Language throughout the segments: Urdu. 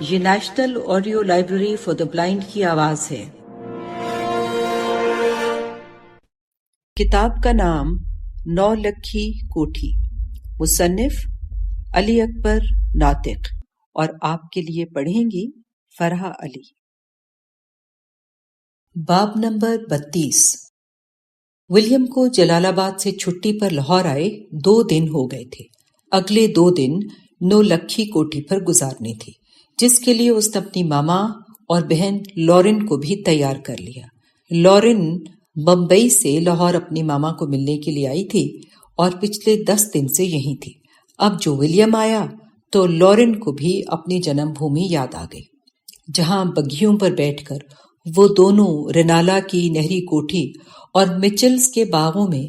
یہ national audio library for the blind کی آواز ہے۔ کتاب کا نام 9 لکھی کوٹھی، مصنف علی اکبر ناطق، اور آپ کے لیے پڑھیں گی فرحہ علی۔ باب نمبر 32۔ ولیم کو جلال آباد سے چھٹی پر لاہور آئے 2 دن ہو گئے تھے۔ اگلے 2 دن 9 لکھی کوٹھی پر گزارنے تھے، جس کے لیے اس نے اپنی ماما اور بہن لورن کو بھی تیار کر لیا۔ لورن بمبئی سے لاہور اپنی ماما کو ملنے کے لیے آئی تھی اور پچھلے 10 دن سے یہیں تھی۔ اب جو ولیم آیا تو لورن کو بھی اپنی جنم بھومی یاد آ گئی، جہاں بگھیوں پر بیٹھ کر وہ دونوں رینالا کی نہری کوٹھی اور مچلز کے باغوں میں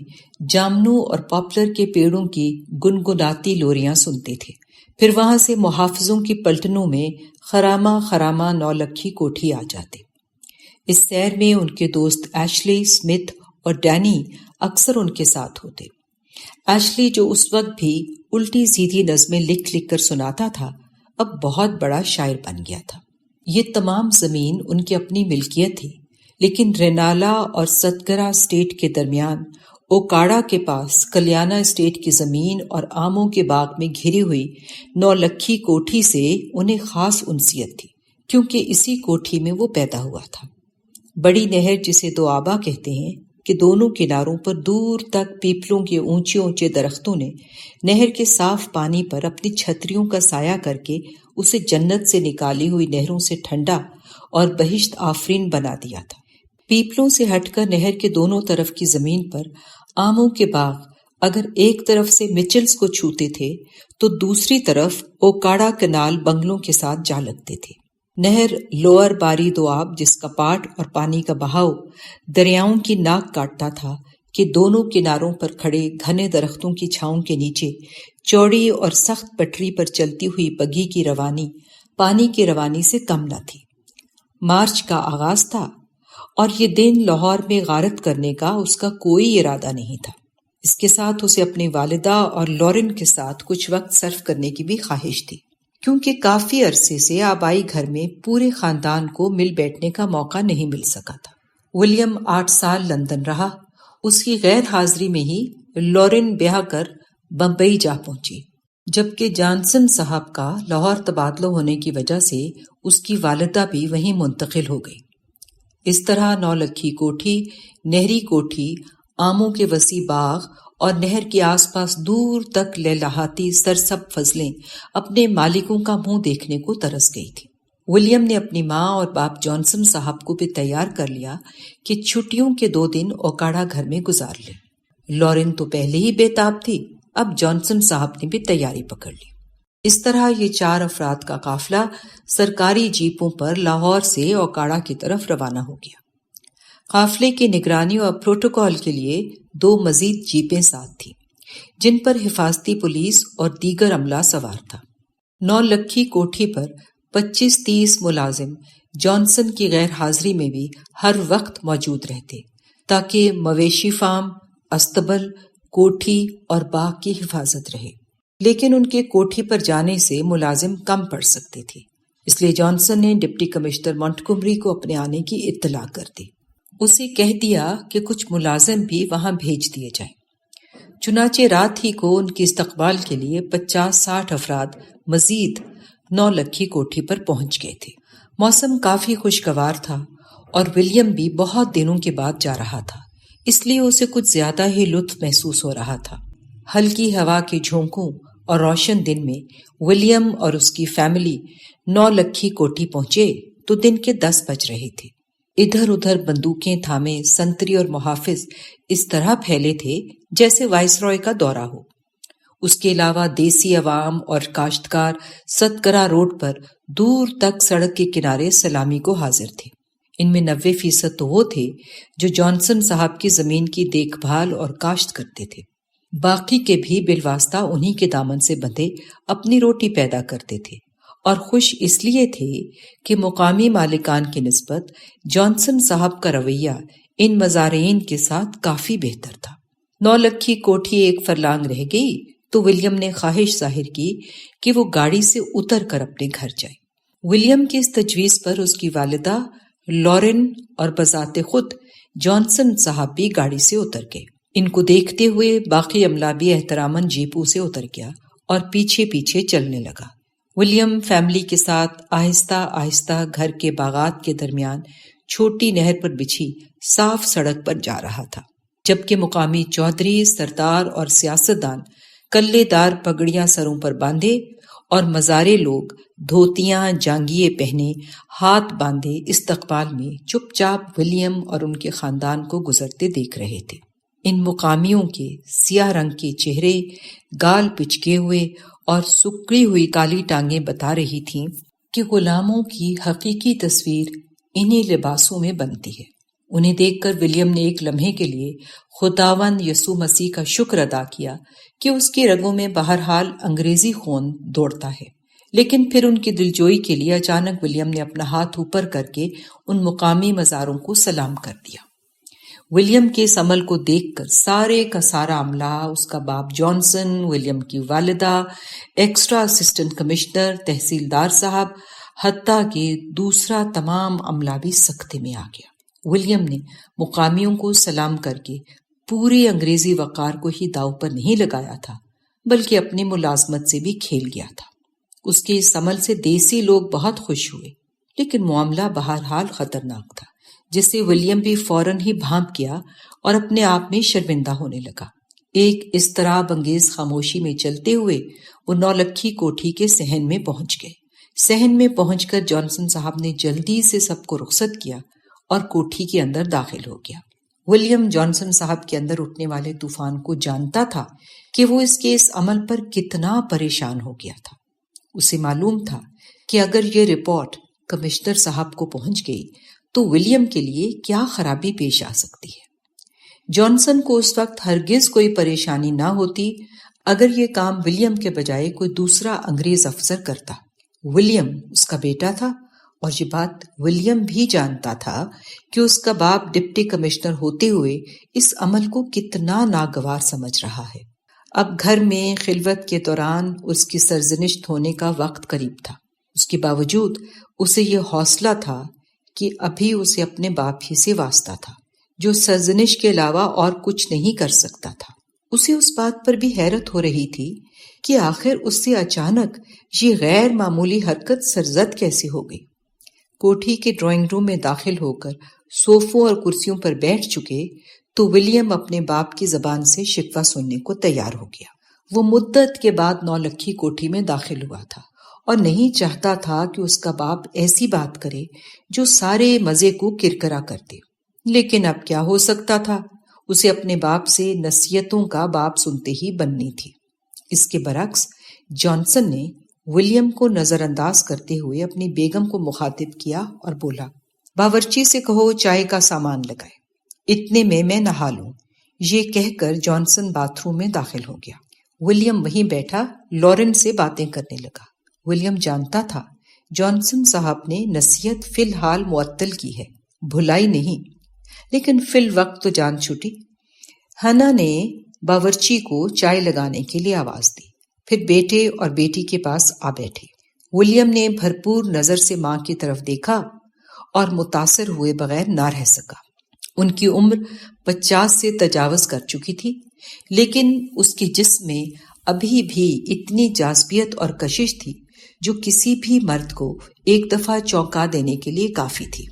جامنو اور پاپلر کے پیڑوں کی گنگناتی لوریاں سنتے تھے، پھر وہاں سے محافظوں کی پلٹنوں میں خرامہ خرامہ 9 لکھی کوٹھی آ جاتے۔ اس سیر میں ان کے دوست ایشلی، سمتھ اور ڈینی اکثر ان کے ساتھ ہوتے۔ ایشلی، جو اس وقت بھی الٹی سیدھی نظمیں لکھ لکھ کر سناتا تھا، اب بہت بڑا شاعر بن گیا تھا۔ یہ تمام زمین ان کی اپنی ملکیت تھی، لیکن رینالا اور ستگرا اسٹیٹ کے درمیان اوکاڑا کے پاس کلیانہ اسٹیٹ کی زمین اور آموں کے باغ میں گھری ہوئی 9 لکھی کوٹھی سے انہیں خاص انسیت تھی، کیونکہ اسی کوٹھی میں وہ پیدا ہوا تھا۔ بڑی نہر، جسے دوآبا کہتے ہیں، کہ دونوں کناروں پر دور تک پیپلوں کے اونچے اونچے درختوں نے نہر کے صاف پانی پر اپنی چھتریوں کا سایہ کر کے اسے جنت سے نکالی ہوئی نہروں سے ٹھنڈا اور بہشت آفرین بنا دیا تھا۔ پیپلوں سے ہٹ کر نہر کے دونوں طرف کی زمین پر آموں کے باغ اگر ایک طرف سے مچلز کو چھوتے تھے تو دوسری طرف اوکاڑا کنال بنگلوں کے ساتھ جا لگتے تھے۔ نہر لوئر باری دوآب، جس کا پاٹ اور پانی کا بہاؤ دریاؤں کی ناک کاٹتا تھا، کہ دونوں کناروں پر کھڑے گھنے درختوں کی چھاؤں کے نیچے چوڑی اور سخت پٹری پر چلتی ہوئی بگھی کی روانی پانی کی روانی سے کم نہ تھی۔ مارچ کا آغاز تھا اور یہ دن لاہور میں غارت کرنے کا اس کا کوئی ارادہ نہیں تھا۔ اس کے ساتھ اسے اپنی والدہ اور لورن کے ساتھ کچھ وقت صرف کرنے کی بھی خواہش تھی، کیونکہ کافی عرصے سے آبائی گھر میں پورے خاندان کو مل بیٹھنے کا موقع نہیں مل سکا تھا۔ ولیم 8 سال لندن رہا۔ اس کی غیر حاضری میں ہی لورن بیاہ کر بمبئی جا پہنچی، جبکہ جانسن صاحب کا لاہور تبادلہ ہونے کی وجہ سے اس کی والدہ بھی وہیں منتقل ہو گئی۔ اس طرح 9 لکھی کوٹھی، نہری کوٹھی، آموں کے وسیع باغ اور نہر کے آس پاس دور تک لہلہاتی سرسب فضلیں اپنے مالکوں کا منہ دیکھنے کو ترس گئی تھی۔ ولیم نے اپنی ماں اور باپ جانسن صاحب کو بھی تیار کر لیا کہ چھٹیوں کے 2 دن اوکاڑا گھر میں گزار لیں۔ لورن تو پہلے ہی بے تاب تھی، اب جانسن صاحب نے بھی تیاری پکڑ لی۔ اس طرح یہ 4 افراد کا قافلہ سرکاری جیپوں پر لاہور سے اوکاڑا کی طرف روانہ ہو گیا۔ قافلے کی نگرانی اور پروٹوکول کے لیے 2 مزید جیپیں ساتھ تھیں، جن پر حفاظتی پولیس اور دیگر عملہ سوار تھا۔ 9 لکھی کوٹھی پر 25-30 ملازم جانسن کی غیر حاضری میں بھی ہر وقت موجود رہتے، تاکہ مویشی فارم، استبل، کوٹھی اور باغ کی حفاظت رہے۔ لیکن ان کے کوٹھی پر جانے سے ملازم کم پڑ سکتے تھے، اس لیے جانسن نے ڈپٹی کمشنر مونٹگومری کو اپنے آنے کی اطلاع کر دی۔ اسے کہہ دیا کہ کچھ ملازم بھی وہاں بھیج دیے جائیں۔ چنانچہ رات ہی کو ان کی استقبال کے لیے 50-60 افراد مزید 9 لکھی کوٹھی پر پہنچ گئے تھے۔ موسم کافی خوشگوار تھا اور ولیم بھی بہت دنوں کے بعد جا رہا تھا، اس لیے اسے کچھ زیادہ ہی لطف محسوس ہو رہا تھا۔ ہلکی ہوا کے جھونکوں اور روشن دن میں ولیم اور اس کی فیملی 9 لکھی کوٹھی پہنچے تو دن کے 10 بج رہے تھے۔ ادھر ادھر بندوقیں تھامے سنتری اور محافظ اس طرح پھیلے تھے جیسے وائسرائے کا دورہ ہو۔ اس کے علاوہ دیسی عوام اور کاشتکار ستگرا روڈ پر دور تک سڑک کے کنارے سلامی کو حاضر تھے۔ ان میں 90% تو وہ تھے جو جانسن صاحب کی زمین کی دیکھ بھال اور کاشت کرتے تھے، باقی کے بھی بالواسطہ انہی کے دامن سے بندھے اپنی روٹی پیدا کرتے تھے، اور خوش اس لیے تھے کہ مقامی مالکان کی نسبت جانسن صاحب کا رویہ ان مزارعین کے ساتھ کافی بہتر تھا۔ 9 لکھی کوٹھی 1 فرلانگ رہ گئی تو ولیم نے خواہش ظاہر کی کہ وہ گاڑی سے اتر کر اپنے گھر جائے۔ ولیم کی اس تجویز پر اس کی والدہ لورن اور بذات خود جانسن صاحب بھی گاڑی سے اتر گئے۔ ان کو دیکھتے ہوئے باقی عملہ بھی احتراماً جیپوں سے اتر گیا اور پیچھے پیچھے چلنے لگا۔ ولیم فیملی کے ساتھ آہستہ آہستہ گھر کے باغات کے درمیان چھوٹی نہر پر بچھی صاف سڑک پر جا رہا تھا، جبکہ مقامی چودھری، سردار اور سیاستدان کلے دار پگڑیاں سروں پر باندھے اور مزارے لوگ دھوتیاں جانگیے پہنے ہاتھ باندھے استقبال میں چپ چاپ ولیم اور ان کے خاندان کو گزرتے دیکھ رہے تھے۔ ان مقامیوں کے سیاہ رنگ کے چہرے گال پچکے ہوئے اور سکڑی ہوئی کالی ٹانگیں بتا رہی تھیں کہ غلاموں کی حقیقی تصویر انہی لباسوں میں بنتی ہے۔ انہیں دیکھ کر ولیم نے ایک لمحے کے لیے خداوند یسوع مسیح کا شکر ادا کیا کہ اس کی رگوں میں بہرحال انگریزی خون دوڑتا ہے، لیکن پھر ان کی دلجوئی کے لیے اچانک ولیم نے اپنا ہاتھ اوپر کر کے ان مقامی مزاروں کو سلام کر دیا۔ ولیم کے اس عمل کو دیکھ کر سارے کا سارا عملہ، اس کا باپ جانسن، ولیم کی والدہ، ایکسٹرا اسسٹنٹ کمشنر، تحصیلدار صاحب، حتیٰ کہ دوسرا تمام عملہ بھی سکتے میں آ گیا۔ ولیم نے مقامیوں کو سلام کر کے پوری انگریزی وقار کو ہی داؤ پر نہیں لگایا تھا، بلکہ اپنی ملازمت سے بھی کھیل گیا تھا۔ اس کے اس عمل سے دیسی لوگ بہت خوش ہوئے، لیکن معاملہ بہرحال خطرناک تھا، جس سے ولیم بھی فوراً ہی بھانپ گیا اور اپنے آپ میں شرمندہ ہونے لگا۔ ایک اضطراب انگیز خاموشی میں چلتے ہوئے وہ نولکھی کوٹھی کے صحن میں پہنچ گئے۔ صحن میں پہنچ کر جانسن صاحب نے جلدی سے سب کو رخصت کیا اور کوٹھی کے اندر داخل ہو گیا۔ ولیم جانسن صاحب کے اندر اٹھنے والے طوفان کو جانتا تھا کہ وہ اس کے اس عمل پر کتنا پریشان ہو گیا تھا۔ اسے معلوم تھا کہ اگر یہ رپورٹ کمشنر صاحب کو پہنچ گئی تو ولیم کے لیے کیا خرابی پیش آ سکتی ہے۔ جانسن کو اس وقت ہرگز کوئی پریشانی نہ ہوتی اگر یہ کام ولیم کے بجائے کوئی دوسرا انگریز افسر کرتا۔ ولیم اس کا بیٹا تھا اور یہ بات ولیم بھی جانتا تھا کہ اس کا باپ ڈپٹی کمشنر ہوتے ہوئے اس عمل کو کتنا ناگوار سمجھ رہا ہے۔ اب گھر میں خلوت کے دوران اس کی سرزنش ہونے کا وقت قریب تھا۔ اس کے باوجود اسے یہ حوصلہ تھا کہ ابھی اسے اپنے باپ ہی سے واسطہ تھا، جو سرزنش کے علاوہ اور کچھ نہیں کر سکتا تھا۔ اسے اس بات پر بھی حیرت ہو رہی تھی کہ آخر اس سے اچانک یہ غیر معمولی حرکت سرزد کیسے ہو گئی۔ کوٹھی کے ڈرائنگ روم میں داخل ہو کر صوفوں اور کرسیوں پر بیٹھ چکے تو ولیم اپنے باپ کی زبان سے شکوہ سننے کو تیار ہو گیا۔ وہ مدت کے بعد نولکھی کوٹھی میں داخل ہوا تھا اور نہیں چاہتا تھا کہ اس کا باپ ایسی بات کرے جو سارے مزے کو کرکرا کر دے، لیکن اب کیا ہو سکتا تھا، اسے اپنے باپ سے نصیحتوں کا باپ سنتے ہی بننی تھی۔ اس کے برعکس جانسن نے ولیم کو نظر انداز کرتے ہوئے اپنی بیگم کو مخاطب کیا اور بولا، باورچی سے کہو چائے کا سامان لگائے، اتنے میں نہا لوں۔ یہ کہہ کر جانسن باتھ روم میں داخل ہو گیا۔ ولیم وہیں بیٹھا لورن سے باتیں کرنے لگا۔ ولیم جانتا تھا جانسن صاحب نے نصیحت فی الحال معطل کی ہے، بھلائی نہیں، لیکن فی الوقت تو جان چھوٹی۔ ہنا نے باورچی کو چائے لگانے کے لیے آواز دی، پھر بیٹے اور بیٹی کے پاس آ بیٹھے۔ ولیم نے بھرپور نظر سے ماں کی طرف دیکھا اور متاثر ہوئے بغیر نہ رہ سکا۔ ان کی عمر 50 سے تجاوز کر چکی تھی، لیکن اس کے جسم میں ابھی بھی اتنی جاذبیت اور کشش تھی جو کسی بھی مرد کو ایک دفعہ چونکا دینے کے لیے کافی تھی۔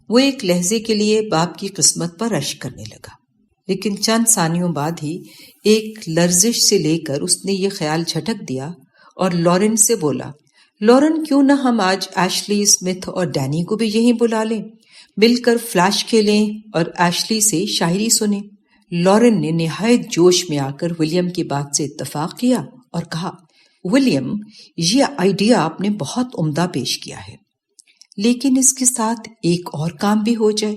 وہ ایک لہجے کے لیے باپ کی قسمت پر رشک کرنے لگا، لیکن چند ثانیوں بعد ہی ایک لرزش سے لے کر اس نے یہ خیال جھٹک دیا اور لورن سے بولا، لورن کیوں نہ ہم آج ایشلی، اسمتھ اور ڈینی کو بھی یہیں بلا لیں، مل کر فلیش کھیلیں اور ایشلی سے شاعری سنیں۔ لورن نے نہایت جوش میں آ کر ولیم کی بات سے اتفاق کیا اور کہا، ولیم، یہ آئیڈیا آپ نے بہت عمدہ پیش کیا ہے، لیکن اس کے ساتھ ایک اور کام بھی ہو جائے۔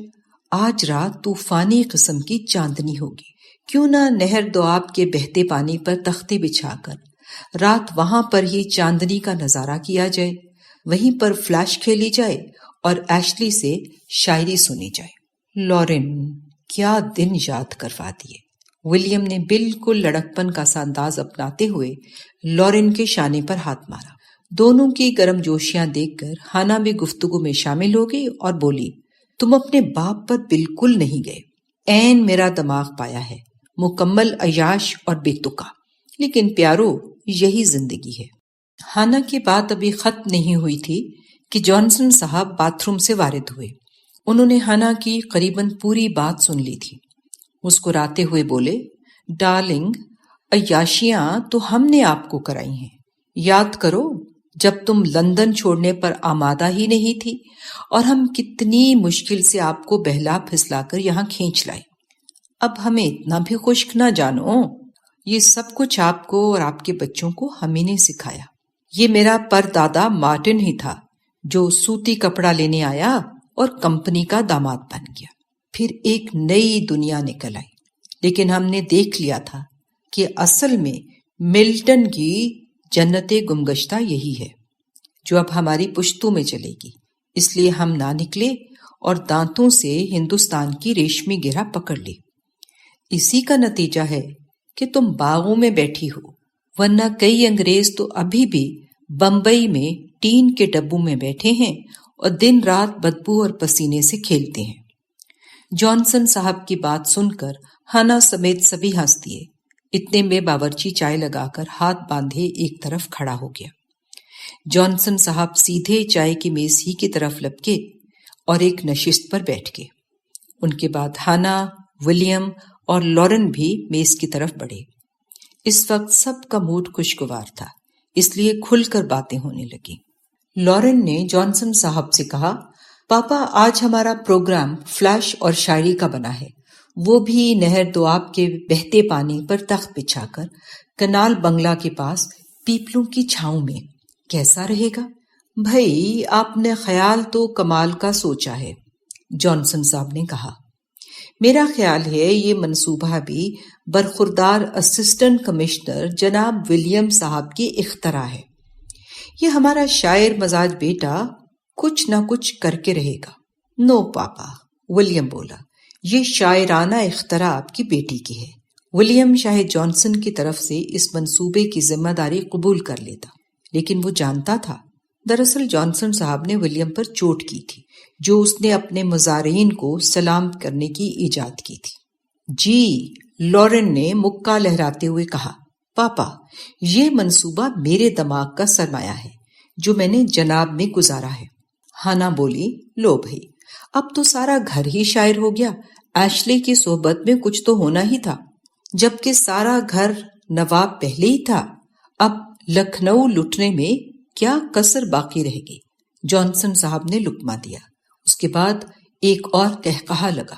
آج رات طوفانی قسم کی چاندنی ہوگی، کیوں نہ نہر دوآب کے بہتے پانی پر تختے بچھا کر رات وہاں پر ہی چاندنی کا نظارہ کیا جائے، وہیں پر فلیش کھیلی جائے اور ایشلی سے شاعری سنی جائے۔ لورن، کیا دن یاد کروا دیے۔ ولیم نے بالکل لڑکپن کا سا انداز اپناتے ہوئے لورن کے شانے پر ہاتھ مارا۔ دونوں کی گرم جوشیاں دیکھ کر ہانا بھی گفتگو میں شامل ہو گئی اور بولی، تم اپنے باپ پر بالکل نہیں گئے، عین میرا دماغ پایا ہے، مکمل عیاش اور بے تکا، لیکن پیارو یہی زندگی ہے۔ ہانا کی بات ابھی ختم نہیں ہوئی تھی کہ جانسن صاحب باتھ روم سے وارد ہوئے۔ انہوں نے ہانا کی قریباً پوری بات سن لی تھی۔ مسکراتے ہوئے بولے، ڈارلنگ، عیاشیاں تو ہم نے آپ کو کرائی ہیں، یاد کرو جب تم لندن چھوڑنے پر آمادہ ہی نہیں تھی اور ہم کتنی مشکل سے آپ کو بہلا پھسلا کر یہاں کھینچ لائے۔ اب ہمیں اتنا بھی خشک نہ جانو، یہ سب کچھ آپ کو اور آپ کے بچوں کو ہم ہی نے سکھایا۔ یہ میرا پردادا مارٹن ہی تھا جو سوتی کپڑا لینے آیا اور کمپنی کا داماد بن گیا، پھر ایک نئی دنیا نکل آئی۔ لیکن ہم نے دیکھ لیا تھا کہ اصل میں ملٹن کی جنت گمگشتہ یہی ہے جو اب ہماری پشتوں میں چلے گی، اس لیے ہم نہ نکلے اور دانتوں سے ہندوستان کی ریشمی گرہ پکڑ لی۔ اسی کا نتیجہ ہے کہ تم باغوں میں بیٹھی ہو، ورنہ کئی انگریز تو ابھی بھی بمبئی میں ٹین کے ڈبوں میں بیٹھے ہیں اور دن رات بدبو اور پسینے سے کھیلتے ہیں۔ جانسن صاحب کی بات سن کر ہانا سمیت سبھی ہنس دیے۔ اتنے میں باورچی چائے لگا کر ہاتھ باندھے ایک طرف کھڑا ہو گیا۔ جانسن صاحب سیدھے چائے کی میز ہی کی طرف لپکے اور ایک نشست پر بیٹھ گئے۔ ان کے بعد ہانا، ولیم اور لارن بھی میز کی طرف بڑھے۔ اس وقت سب کا موڈ خوشگوار تھا، اس لیے کھل کر باتیں ہونے لگیں۔ لارن نے جانسن صاحب سے کہا، پاپا آج ہمارا پروگرام فلیش اور شاعری کا بنا ہے، وہ بھی نہر دوآب کے بہتے پانی پر تخت بچھا کر کنال بنگلہ کے پاس پیپلوں کی چھاؤں میں۔ کیسا رہے گا؟ بھائی آپ نے خیال تو کمال کا سوچا ہے، جانسن صاحب نے کہا۔ میرا خیال ہے یہ منصوبہ بھی برخوردار اسسٹنٹ کمشنر جناب ولیم صاحب کی اختراع ہے۔ یہ ہمارا شاعر مزاج بیٹا کچھ نہ کچھ کر کے رہے گا۔ نو پاپا، ولیم بولا، یہ شاعرانہ اختراع آپ کی بیٹی کی ہے۔ ولیم شاہد جانسن کی طرف سے اس منصوبے کی ذمہ داری قبول کر لیتا، لیکن وہ جانتا تھا دراصل جانسن صاحب نے ولیم پر چوٹ کی تھی جو اس نے اپنے مزارعین کو سلام کرنے کی ایجاد کی تھی۔ جی، لارن نے مکہ لہراتے ہوئے کہا، پاپا یہ منصوبہ میرے دماغ کا سرمایہ ہے جو میں نے جناب میں گزارا ہے۔ ہانا بولی، لو بھائی، اب تو سارا گھر ہی شاعر ہو گیا، ایشلی کی صحبت میں کچھ تو ہونا ہی تھا، جبکہ سارا گھر نواب پہلے ہی تھا، اب لکھنؤ لٹنے میں کیا کسر باقی رہے گی۔ جانسن صاحب نے لقمہ دیا، اس کے بعد ایک اور قہقہا لگا۔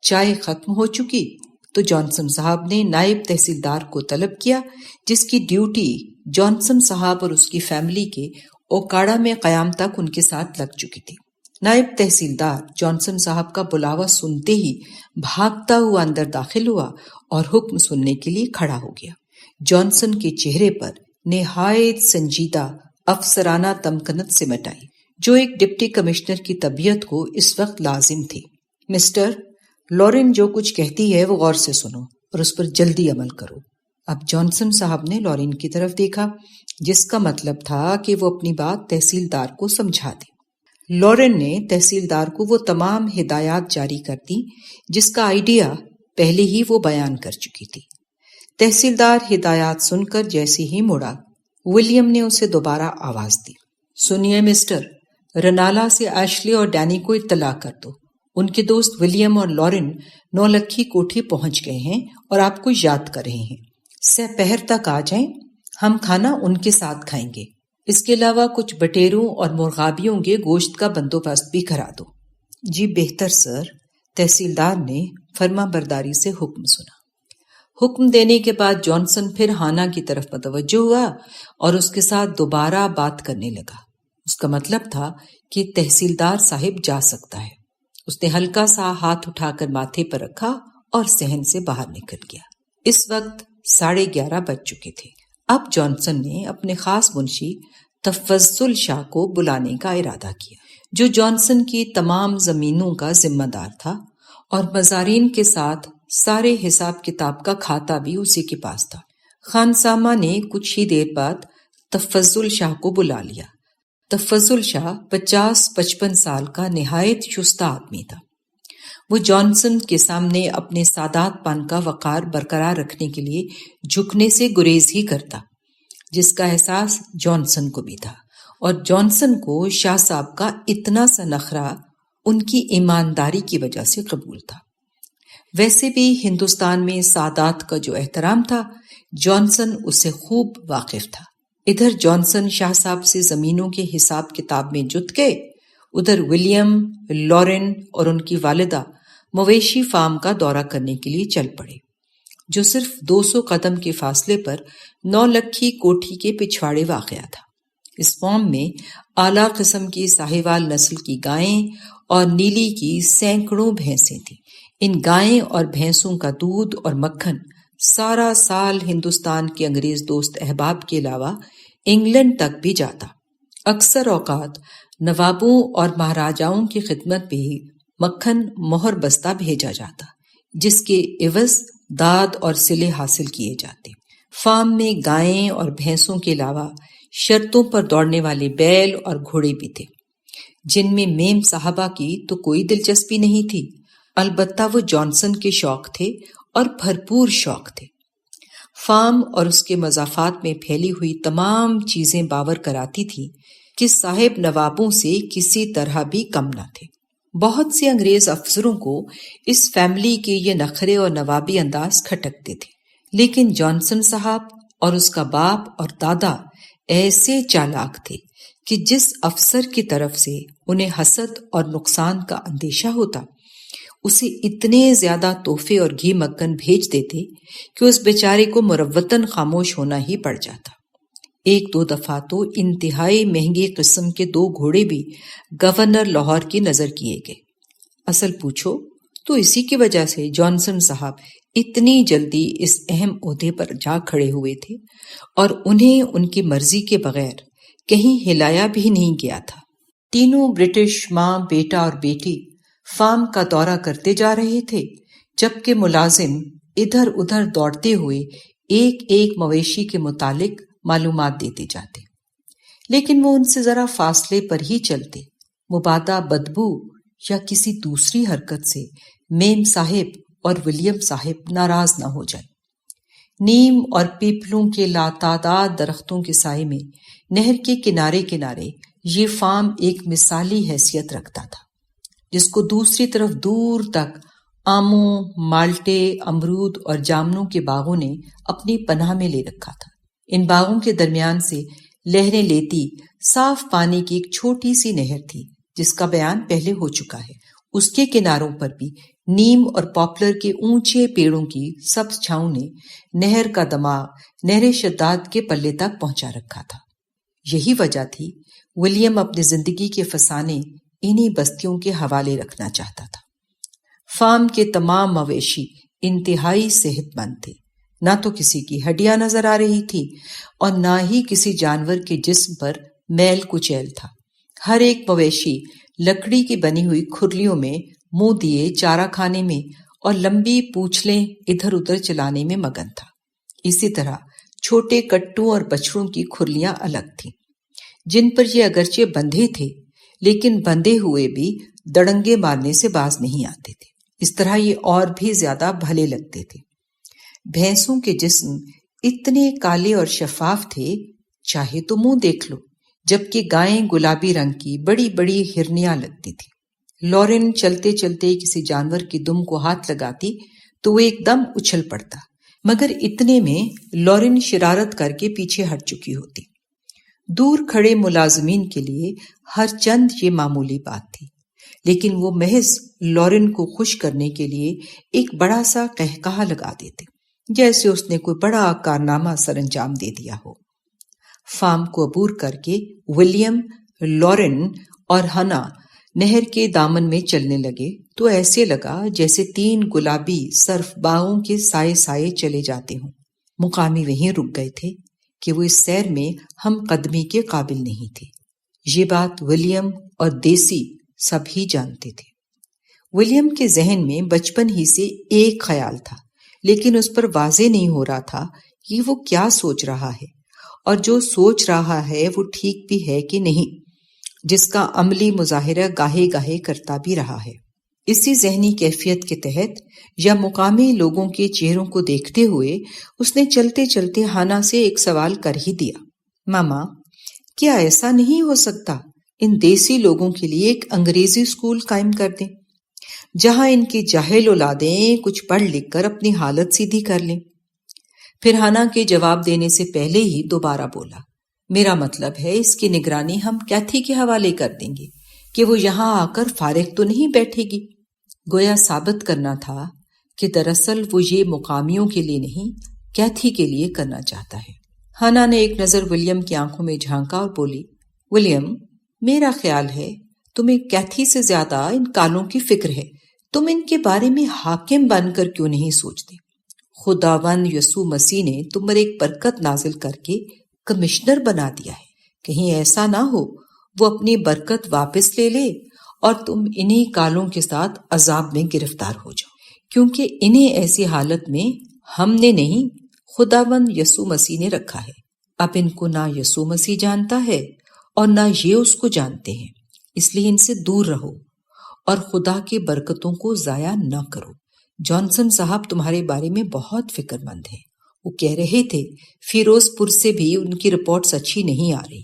چائے ختم ہو چکی تو جانسن صاحب نے نائب تحصیلدار کو طلب کیا، جس کی ڈیوٹی جانسن صاحب اور اس کی فیملی کے اوکاڑا میں قیام تک ان کے ساتھ لگ چکی تھی۔ نائب تحصیلدار جانسن صاحب کا بلاوا سنتے ہی بھاگتا ہوا اندر داخل ہوا اور حکم سننے کے لیے کھڑا ہو گیا۔ جانسن کے چہرے پر نہایت سنجیدہ افسرانہ تمکنت سمٹ آئی جو ایک ڈپٹی کمشنر کی طبیعت کو اس وقت لازم تھی۔ مسٹر، لارن جو کچھ کہتی ہے وہ غور سے سنو اور اس پر جلدی عمل کرو۔ اب جانسن صاحب نے لارن کی طرف دیکھا، جس کا مطلب تھا کہ وہ اپنی بات تحصیلدار کو سمجھا دے۔ لارن نے تحصیلدار کو وہ تمام ہدایات جاری کر دی جس کا آئیڈیا پہلے ہی وہ بیان کر چکی تھی۔ تحصیلدار ہدایات سن کر جیسے ہی مڑا، ولیم نے اسے دوبارہ آواز دی، سنیے مسٹر، رنالا سے ایشلی اور ڈینی کو اطلاع کر دو، ان کے دوست ولیم اور لارن نولکھی کوٹھی پہنچ گئے ہیں اور آپ کو یاد کر رہے ہیں۔ سپہر تک آ جائیں، ہم کھانا ان کے ساتھ کھائیں گے، اس کے علاوہ کچھ بٹیروں اور مرغابیوں کے گوشت کا بندوبست بھی کرا دو۔ جی بہتر سر، تحصیلدار نے فرما برداری سے حکم سنا۔ حکم دینے کے بعد جانسن پھر ہانا کی طرف متوجہ ہوا اور اس کے ساتھ دوبارہ بات کرنے لگا۔ اس کا مطلب تھا کہ تحصیلدار صاحب جا سکتا ہے۔ اس نے ہلکا سا ہاتھ اٹھا کر ماتھے پر رکھا اور صحن سے باہر نکل گیا۔ اس وقت 11:30 بج چکے تھے۔ اب جانسن نے اپنے خاص منشی تفضل شاہ کو بلانے کا ارادہ کیا، جو جانسن کی تمام زمینوں کا ذمہ دار تھا اور مزارین کے ساتھ سارے حساب کتاب کا کھاتا بھی اسی کے پاس تھا۔ خانسامہ نے کچھ ہی دیر بعد تفضل شاہ کو بلا لیا۔ تفضل شاہ 50-55 سال کا نہایت شستہ آدمی تھا۔ وہ جانسن کے سامنے اپنے سادات پن کا وقار برقرار رکھنے کے لیے جھکنے سے گریز ہی کرتا، جس کا احساس جانسن کو بھی تھا، اور جانسن کو شاہ صاحب کا اتنا سا نخرہ ان کی ایمانداری کی وجہ سے قبول تھا۔ ویسے بھی ہندوستان میں سادات کا جو احترام تھا، جانسن اس سے خوب واقف تھا۔ ادھر جانسن شاہ صاحب سے زمینوں کے حساب کتاب میں جت گئے، ادھر ولیم، لارن اور ان کی والدہ مویشی فارم کا دورہ کرنے کے لیے چل پڑے، جو صرف 200 قدم کے فاصلے پر 9 لکھی کوٹھی کے پچھواڑے واقع تھا۔ اس فارم میں اعلیٰ قسم کی ساہیوال نسل کی گائیں اور نیلی کی سینکڑوں بھینسیں تھیں۔ ان گائیں اور بھینسوں کا دودھ اور مکھن سارا سال ہندوستان کے انگریز دوست احباب کے علاوہ انگلینڈ تک بھی جاتا۔ اکثر اوقات نوابوں اور مہاراجاؤں کی خدمت میں ہی مکھن مہر بستہ بھیجا جاتا، جس کے عوض داد اور صلے حاصل کیے جاتے۔ فارم میں گائیں اور بھینسوں کے علاوہ شرطوں پر دوڑنے والے بیل اور گھوڑے بھی تھے، جن میں میم صاحبہ کی تو کوئی دلچسپی نہیں تھی، البتہ وہ جانسن کے شوق تھے اور بھرپور شوق تھے۔ فارم اور اس کے مضافات میں پھیلی ہوئی تمام چیزیں باور کراتی تھی کہ صاحب نوابوں سے کسی طرح بھی کم نہ تھے۔ بہت سے انگریز افسروں کو اس فیملی کے یہ نخرے اور نوابی انداز کھٹکتے تھے، لیکن جانسن صاحب اور اس کا باپ اور دادا ایسے چالاک تھے کہ جس افسر کی طرف سے انہیں حسد اور نقصان کا اندیشہ ہوتا، اسے اتنے زیادہ تحفے اور گھی مکھن بھیج دیتے کہ اس بیچارے کو مروتاً خاموش ہونا ہی پڑ جاتا۔ ایک دو دفعہ تو انتہائی مہنگی قسم کے 2 گھوڑے بھی گورنر لاہور کی نظر کیے گئے۔ اصل پوچھو تو اسی کی وجہ سے جانسن صاحب اتنی جلدی اس اہم عہدے پر جا کھڑے ہوئے تھے، اور انہیں ان کی مرضی کے بغیر کہیں ہلایا بھی نہیں گیا تھا۔ تینوں برٹش ماں، بیٹا اور بیٹی فارم کا دورہ کرتے جا رہے تھے، جبکہ ملازم ادھر ادھر دوڑتے ہوئے ایک ایک مویشی کے متعلق معلومات دیتے جاتے، لیکن وہ ان سے ذرا فاصلے پر ہی چلتے، مبادا بدبو یا کسی دوسری حرکت سے میم صاحب اور ولیم صاحب ناراض نہ ہو جائیں۔ نیم اور پیپلوں کے لاتعداد درختوں کے سائے میں نہر کے کنارے کنارے یہ فارم ایک مثالی حیثیت رکھتا تھا، جس کو دوسری طرف دور تک آموں، مالٹے، امرود اور جامنوں کے باغوں نے اپنی پناہ میں لے رکھا تھا۔ ان باغوں کے درمیان سے لہریں لیتی صاف پانی کی ایک چھوٹی سی نہر تھی، جس کا بیان پہلے ہو چکا ہے۔ اس کے کناروں پر بھی نیم اور پاپلر کے اونچے پیڑوں کی سبز چھاؤں نے نہر کا دماغ نہر شداد کے پلے تک پہنچا رکھا تھا۔ یہی وجہ تھی ولیم اپنی زندگی کے فسانے انہی بستیوں کے حوالے رکھنا چاہتا تھا۔ فارم کے تمام مویشی انتہائی صحت مند تھے، نہ تو کسی کی ہڈیاں نظر آ رہی تھی اور نہ ہی کسی جانور کے جسم پر میل کچیل تھا۔ ہر ایک مویشی لکڑی کی بنی ہوئی کھرلیوں میں منہ دیے چارہ کھانے میں اور لمبی پونچھلیں ادھر ادھر چلانے میں مگن تھا۔ اسی طرح چھوٹے کٹوں اور بچڑوں کی کھرلیاں الگ تھیں، جن پر یہ اگرچہ بندھے تھے لیکن بندھے ہوئے بھی دڑنگے مارنے سے باز نہیں آتے تھے۔ اس طرح یہ اور بھی زیادہ بھلے لگتے تھے۔ بھینسوں کے جسم اتنے کالے اور شفاف تھے، چاہے تو منہ دیکھ لو، جبکہ گائیں گلابی رنگ کی بڑی بڑی ہرنیاں لگتی تھی۔ لارن چلتے چلتے کسی جانور کی دم کو ہاتھ لگاتی تو وہ ایک دم اچھل پڑتا، مگر اتنے میں لارن شرارت کر کے پیچھے ہٹ چکی ہوتی۔ دور کھڑے ملازمین کے لیے ہر چند یہ معمولی بات تھی، لیکن وہ محض لارن کو خوش کرنے کے لیے ایک بڑا سا قہقہا لگا دیتے، جیسے اس نے کوئی بڑا کارنامہ سر انجام دے دیا ہو۔ فارم کو عبور کر کے ولیم، لارن اور ہنا نہر کے دامن میں چلنے لگے تو ایسے لگا جیسے 3 گلابی سرف باغوں کے سائے سائے چلے جاتے ہوں۔ مقامی وہیں رک گئے تھے کہ وہ اس سیر میں ہم قدمی کے قابل نہیں تھے۔ یہ بات ولیم اور دیسی سب ہی جانتے تھے۔ ولیم کے ذہن میں بچپن ہی سے ایک خیال تھا، لیکن اس پر واضح نہیں ہو رہا تھا کہ وہ کیا سوچ رہا ہے اور جو سوچ رہا ہے وہ ٹھیک بھی ہے کہ نہیں، جس کا عملی مظاہرہ گاہے گاہے کرتا بھی رہا ہے۔ اسی ذہنی کیفیت کے تحت یا مقامی لوگوں کے چہروں کو دیکھتے ہوئے اس نے چلتے چلتے ہانا سے ایک سوال کر ہی دیا، ماما کیا ایسا نہیں ہو سکتا ان دیسی لوگوں کے لیے ایک انگریزی اسکول قائم کر دیں جہاں ان کی جاہل اولادیں کچھ پڑھ لکھ کر اپنی حالت سیدھی کر لیں؟ پھر ہانا کے جواب دینے سے پہلے ہی دوبارہ بولا، میرا مطلب ہے اس کی نگرانی ہم کیتھی کے حوالے کر دیں گے کہ وہ یہاں آ کر فارغ تو نہیں بیٹھے گی۔ گویا ثابت کرنا تھا کہ دراصل وہ یہ مقامیوں کے لیے نہیں کیتھی کے لیے کرنا چاہتا ہے۔ ہانا نے ایک نظر ولیم کی آنکھوں میں جھانکا اور بولی، ولیم میرا خیال ہے تمہیں کیتھی سے زیادہ ان کالوں کی فکر ہے، تم ان کے بارے میں حاکم بن کر کیوں نہیں سوچتے؟ خداوند یسوع مسیح نے تم پر ایک برکت نازل کر کے کمشنر بنا دیا ہے، کہیں ایسا نہ ہو وہ اپنی برکت واپس لے لے اور تم انہی کالوں کے ساتھ عذاب میں گرفتار ہو جاؤ، کیونکہ انہیں ایسی حالت میں ہم نے نہیں خداوند یسوع مسیح نے رکھا ہے۔ اب ان کو نہ یسوع مسیح جانتا ہے اور نہ یہ اس کو جانتے ہیں، اس لیے ان سے دور رہو اور خدا کی برکتوں کو ضائع نہ کرو۔ جانسن صاحب تمہارے بارے میں بہت فکر مند ہیں، وہ کہہ رہے تھے فیروز پور سے بھی ان کی رپورٹس اچھی نہیں آ رہی،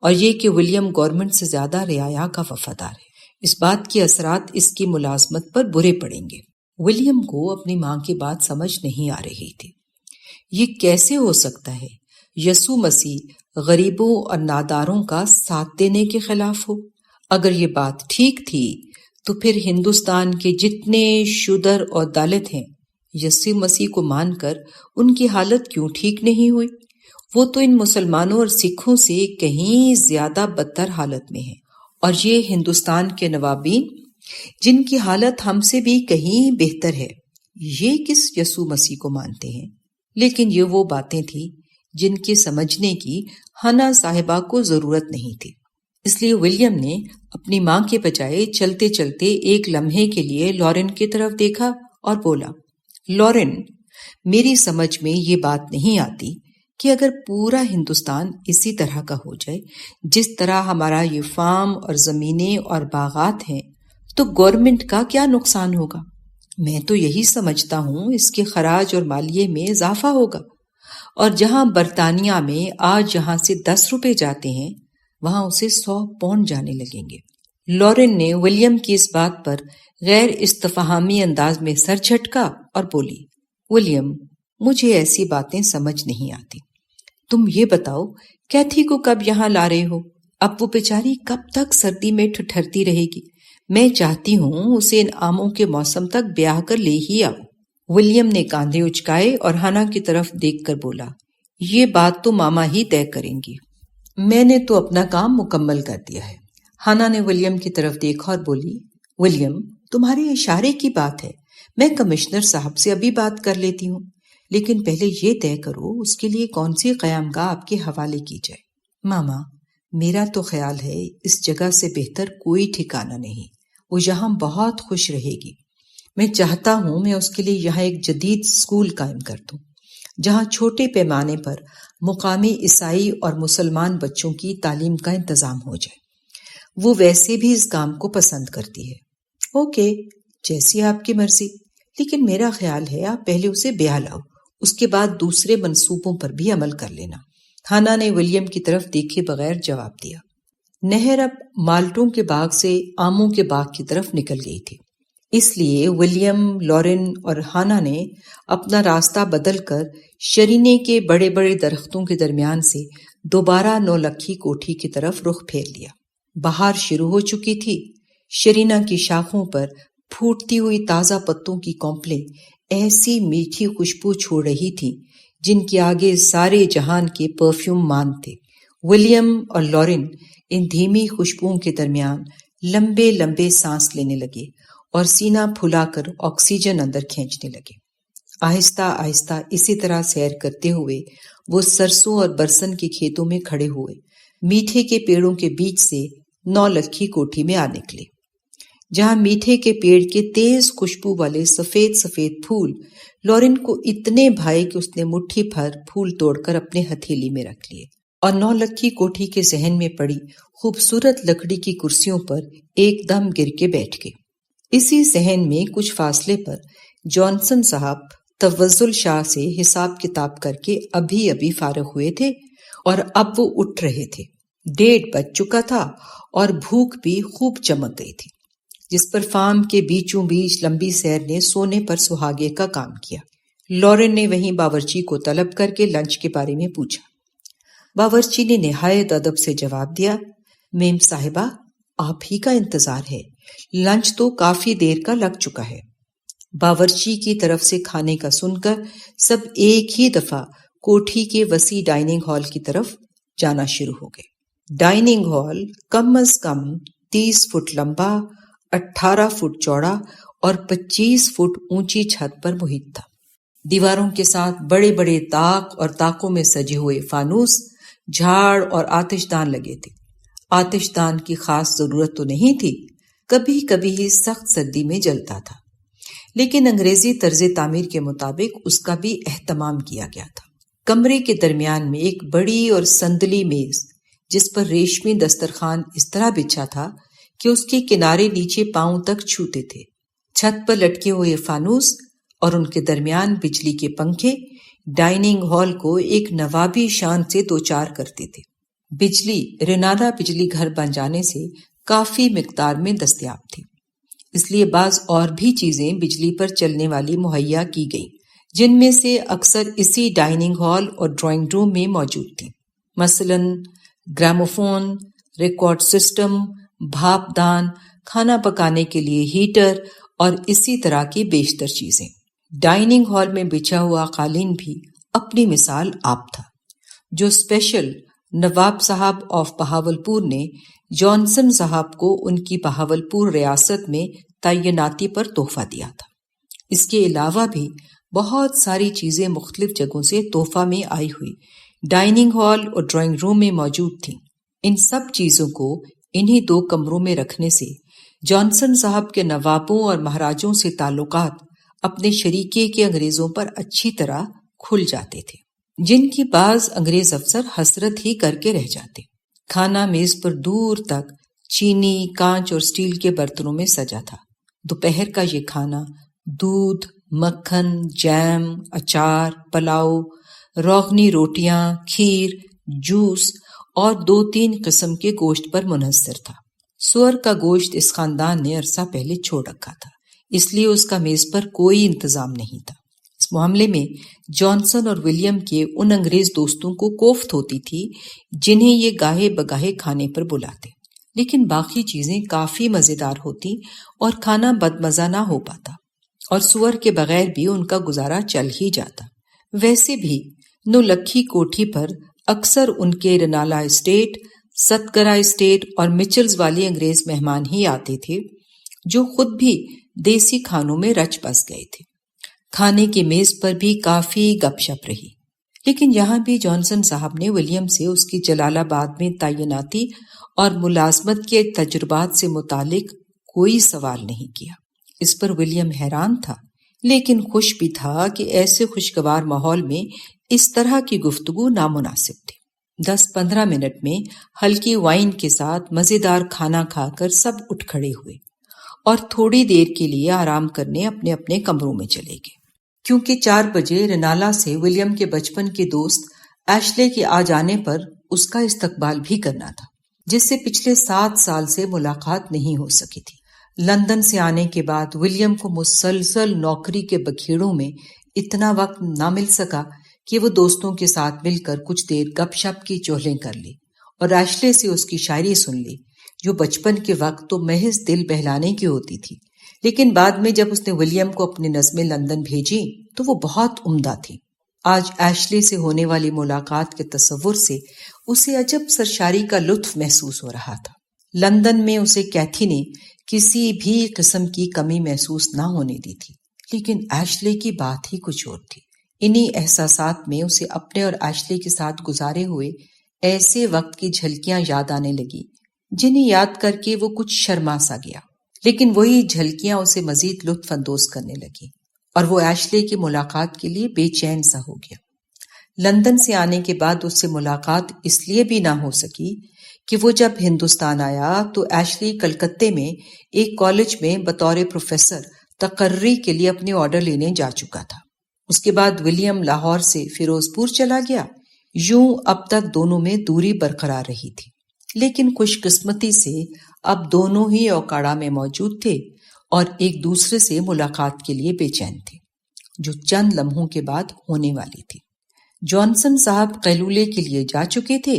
اور یہ کہ ولیم گورنمنٹ سے زیادہ رعایا کا وفادار ہے، اس بات کے اثرات اس کی ملازمت پر برے پڑیں گے۔ ولیم کو اپنی ماں کی بات سمجھ نہیں آ رہی تھی۔ یہ کیسے ہو سکتا ہے یسوع مسیح غریبوں اور ناداروں کا ساتھ دینے کے خلاف ہو؟ اگر یہ بات ٹھیک تھی تو پھر ہندوستان کے جتنے شودر اور دلت ہیں یسوع مسیح کو مان کر ان کی حالت کیوں ٹھیک نہیں ہوئی؟ وہ تو ان مسلمانوں اور سکھوں سے کہیں زیادہ بدتر حالت میں ہیں، اور یہ ہندوستان کے نوابین جن کی حالت ہم سے بھی کہیں بہتر ہے، یہ کس یسوع مسیح کو مانتے ہیں؟ لیکن یہ وہ باتیں تھیں جن کے سمجھنے کی ہنا صاحبہ کو ضرورت نہیں تھی، اس لیے ولیم نے اپنی ماں کے بجائے چلتے چلتے ایک لمحے کے لیے لارن کی طرف دیکھا اور بولا، لارن میری سمجھ میں یہ بات نہیں آتی کہ اگر پورا ہندوستان اسی طرح کا ہو جائے جس طرح ہمارا یہ فارم اور زمینیں اور باغات ہیں تو گورنمنٹ کا کیا نقصان ہوگا؟ میں تو یہی سمجھتا ہوں اس کے خراج اور مالیے میں اضافہ ہوگا، اور جہاں برطانیہ میں آج یہاں سے 10 روپے جاتے ہیں وہاں اسے 100 پاؤنڈ جانے لگیں گے۔ لارن نے ولیم کی اس بات پر غیر استفہامی انداز میں سر جھٹکا اور بولی، ولیم مجھے ایسی باتیں سمجھ نہیں آتی، تم یہ بتاؤ کیتھی کو کب یہاں لا رہے ہو؟ اب وہ بیچاری کب تک سردی میں ٹھٹھرتی رہے گی؟ میں چاہتی ہوں اسے ان آموں کے موسم تک بیاہ کر لے ہی آؤ۔ ولیم نے کاندھے اچکائے اور ہانا کی طرف دیکھ کر بولا، یہ بات تو ماما ہی طے کریں گی، میں نے تو اپنا کام مکمل کر دیا ہے۔ ہانا نے ولیم کی طرف دیکھا اور بولی، ولیم تمہارے اشارے کی بات ہے، میں کمشنر صاحب سے ابھی بات کر لیتی ہوں، لیکن پہلے یہ طے کرو اس کے لیے کون سی قیام گاہ آپ کے حوالے کی جائے۔ ماما میرا تو خیال ہے اس جگہ سے بہتر کوئی ٹھکانہ نہیں، وہ یہاں بہت خوش رہے گی۔ میں چاہتا ہوں میں اس کے لیے یہاں ایک جدید اسکول قائم کر دوں جہاں چھوٹے پیمانے پر مقامی عیسائی اور مسلمان بچوں کی تعلیم کا انتظام ہو جائے۔ وہ ویسے بھی اس کام کو پسند کرتی ہے۔ اوکے جیسی آپ کی مرضی، لیکن میرا خیال ہے آپ پہلے اسے بیاہ لاؤ، اس کے بعد دوسرے منصوبوں پر بھی عمل کر لینا۔ ہانا نے ولیم کی طرف دیکھے بغیر جواب دیا۔ نہر اب مالٹوں کے باغ سے آموں کے باغ کی طرف نکل گئی تھی، اس لیے ولیم، لارن اور ہانا نے اپنا راستہ بدل کر شرینے کے بڑے بڑے درختوں کے درمیان سے دوبارہ نولکھی کوٹھی کی طرف رخ پھیر لیا۔ بہار شروع ہو چکی تھی، شرینا کی شاخوں پر پھوٹتی ہوئی تازہ پتوں کی کونپلیں ایسی میٹھی خوشبو چھوڑ رہی تھیں جن کے آگے سارے جہان کے پرفیوم مان تھے۔ ولیم اور لارن ان دھیمی خوشبوؤں کے درمیان لمبے لمبے سانس لینے لگے اور سینہ پھلا کر آکسیجن اندر کھینچنے لگے۔ آہستہ آہستہ اسی طرح سیر کرتے ہوئے وہ سرسوں اور برسن کے کھیتوں میں کھڑے ہوئے میٹھے کے پیڑوں کے بیچ سے نولکھی کوٹھی میں آ نکلے، جہاں میٹھے کے پیڑ کے تیز خوشبو والے سفید سفید پھول لارن کو اتنے بھائے کہ اس نے مٹھی بھر پھول توڑ کر اپنے ہتھیلی میں رکھ لیے۔ اور 9 لکھی کوٹھی کے صحن میں پڑی خوبصورت لکڑی کی کرسیوں پر ایک دم گر کے بیٹھ گئے۔ اسی صحن میں کچھ فاصلے پر جانسن صاحب توزل شاہ سے حساب کتاب کر کے ابھی فارغ ہوئے تھے اور اب وہ اٹھ رہے تھے۔ 1:30 بج چکا تھا اور بھوک بھی خوب چمک گئی تھی، جس پر فارم کے بیچوں بیچ لمبی سیر نے سونے پر سہاگے کا کام کیا۔ لورن نے وہیں باورچی کو طلب کر کے لنچ کے بارے میں پوچھا۔ باورچی نے نہایت ادب سے جواب دیا، میم صاحبہ آپ ہی کا انتظار ہے، لنچ تو کافی دیر کا لگ چکا ہے۔ باورچی کی طرف سے کھانے کا سن کر سب ایک ہی دفعہ کوٹھی کے وسیع ڈائننگ ہال کی طرف جانا شروع ہو گئے۔ ڈائننگ ہال کم از کم 30 فٹ لمبا، 18 فٹ چوڑا اور 25 فٹ اونچی چھت پر محیط تھا۔ دیواروں کے ساتھ بڑے بڑے طاق اور طاقوں میں سجے ہوئے فانوس، جھاڑ اور آتش دان لگے تھے۔ آتش دان کی خاص ضرورت تو نہیں تھی، کبھی کبھی ہی سخت سردی میں جلتا تھا، لیکن انگریزی طرز تعمیر کے مطابق اس کا بھی اہتمام کیا گیا تھا۔ کمرے کے درمیان میں ایک بڑی اور سندلی میز، جس پر ریشمی دسترخوان اس طرح بچھا تھا کہ اس کے کنارے نیچے پاؤں تک چھوتے تھے۔ چھت پر لٹکے ہوئے فانوس اور ان کے درمیان بجلی کے پنکھے ڈائننگ ہال کو ایک نوابی شان سے دوچار کرتے تھے۔ بجلی رنالہ بجلی گھر بن جانے سے کافی مقدار میں دستیاب تھی، اس لیے بعض اور بھی چیزیں بجلی پر چلنے والی مہیا کی گئیں، جن میں سے اکثر اسی ڈائننگ ہال اور ڈرائنگ روم میں موجود تھیں، مثلاً گراموفون، ریکارڈ سسٹم، بھاپ دان، کھانا پکانے کے لیے ہیٹر اور اسی طرح کی بیشتر چیزیں۔ ڈائننگ ہال میں بچھا ہوا قالین بھی اپنی مثال آپ تھا، جو اسپیشل نواب صاحب آف بہاولپور نے جانسن صاحب کو ان کی بہاولپور ریاست میں تعیناتی پر تحفہ دیا تھا۔ اس کے علاوہ بھی بہت ساری چیزیں مختلف جگہوں سے تحفہ میں آئی ہوئی ڈائننگ ہال اور ڈرائنگ روم میں موجود تھیں۔ ان سب چیزوں کو انہی 2 کمروں میں رکھنے سے جانسن صاحب کے نوابوں اور مہاراجوں سے تعلقات اپنے شریکے کے انگریزوں پر اچھی طرح کھل جاتے تھے، جن کی بعض انگریز افسر حسرت ہی کر کے رہ جاتے۔ کھانا میز پر دور تک چینی، کانچ اور سٹیل کے برتنوں میں سجا تھا۔ دوپہر کا یہ کھانا دودھ، مکھن، جیم، اچار، پلاؤ، روغنی روٹیاں، کھیر، جوس اور 2-3 قسم کے گوشت پر منحصر تھا۔ سور کا گوشت اس خاندان نے عرصہ پہلے چھوڑ رکھا تھا، اس لیے اس کا میز پر کوئی انتظام نہیں تھا۔ اس معاملے میں جانسن اور ولیم کے ان انگریز دوستوں کو کوفت ہوتی تھی جنہیں یہ گاہے بگاہے کھانے پر بلاتے، لیکن باقی چیزیں کافی مزیدار ہوتی اور کھانا بدمزہ نہ ہو پاتا، اور سور کے بغیر بھی ان کا گزارا چل ہی جاتا۔ ویسے بھی 9 لکھی کوٹھی پر اکثر ان کے رنالہ اسٹیٹ، ستگرہ اسٹیٹ اور مچلز والی انگریز مہمان ہی آتے تھے، جو خود بھی دیسی کھانوں میں رچ بس گئے تھے۔ کھانے کی میز پر بھی کافی گپ شپ رہی، لیکن یہاں بھی جانسن صاحب نے ولیم سے اس کی جلال آباد میں تعیناتی اور ملازمت کے تجربات سے متعلق کوئی سوال نہیں کیا۔ اس پر ولیم حیران تھا، لیکن خوش بھی تھا کہ ایسے خوشگوار ماحول میں اس طرح کی گفتگو نامناسب تھی۔ 10-15 منٹ میں ہلکی وائن کے ساتھ مزیدار کھانا کھا کر سب اٹھ کھڑے ہوئے اور تھوڑی دیر کے لیے آرام کرنے اپنے اپنے کمروں میں چلے گئے، کیونکہ 4 بجے رنالہ سے ولیم کے بچپن کے دوست ایشلے کے آ جانے پر اس کا استقبال بھی کرنا تھا، جس سے پچھلے 7 سال سے ملاقات نہیں ہو سکی تھی۔ لندن سے آنے کے بعد ولیم کو مسلسل نوکری کے بکھیڑوں میں اتنا وقت نہ مل سکا کہ وہ دوستوں کے ساتھ مل کر کچھ دیر گپ شپ کی چولیں کر لی اور ایشلے سے اس کی شاعری سن لی، جو بچپن کے وقت تو محض دل بہلانے کی ہوتی تھی، لیکن بعد میں جب اس نے ولیم کو اپنی نظمیں لندن بھیجی تو وہ بہت عمدہ تھی۔ آج ایشلے سے ہونے والی ملاقات کے تصور سے اسے عجب سرشاری کا لطف محسوس ہو رہا تھا۔ لندن میں اسے کیتھی نے کسی بھی قسم کی کمی محسوس نہ ہونے دی تھی، لیکن ایشلے کی بات ہی کچھ اور تھی۔ انہی احساسات میں اسے اپنے اور ایشلے کے ساتھ گزارے ہوئے ایسے وقت کی جھلکیاں یاد آنے لگی جنہیں یاد کر کے وہ کچھ شرما سا گیا، لیکن وہی جھلکیاں اسے مزید لطف اندوز کرنے لگی اور وہ ایشلے کی ملاقات کے لیے بے چین سا ہو گیا۔ لندن سے آنے کے بعد اس سے ملاقات اس لیے بھی نہ ہو سکی کہ وہ جب ہندوستان آیا تو ایشلی کلکتے میں ایک کالج میں بطور پروفیسر تقرری کے لیے اپنے آرڈر لینے جا چکا تھا۔ اس کے بعد ولیم لاہور سے فیروز پور چلا گیا۔ یوں اب تک دونوں میں دوری برقرار رہی تھی، لیکن خوش قسمتی سے اب دونوں ہی اوکاڑا میں موجود تھے اور ایک دوسرے سے ملاقات کے لیے بے چین تھے، جو چند لمحوں کے بعد ہونے والی تھی۔ جانسن صاحب قیلولے کے لیے جا چکے تھے،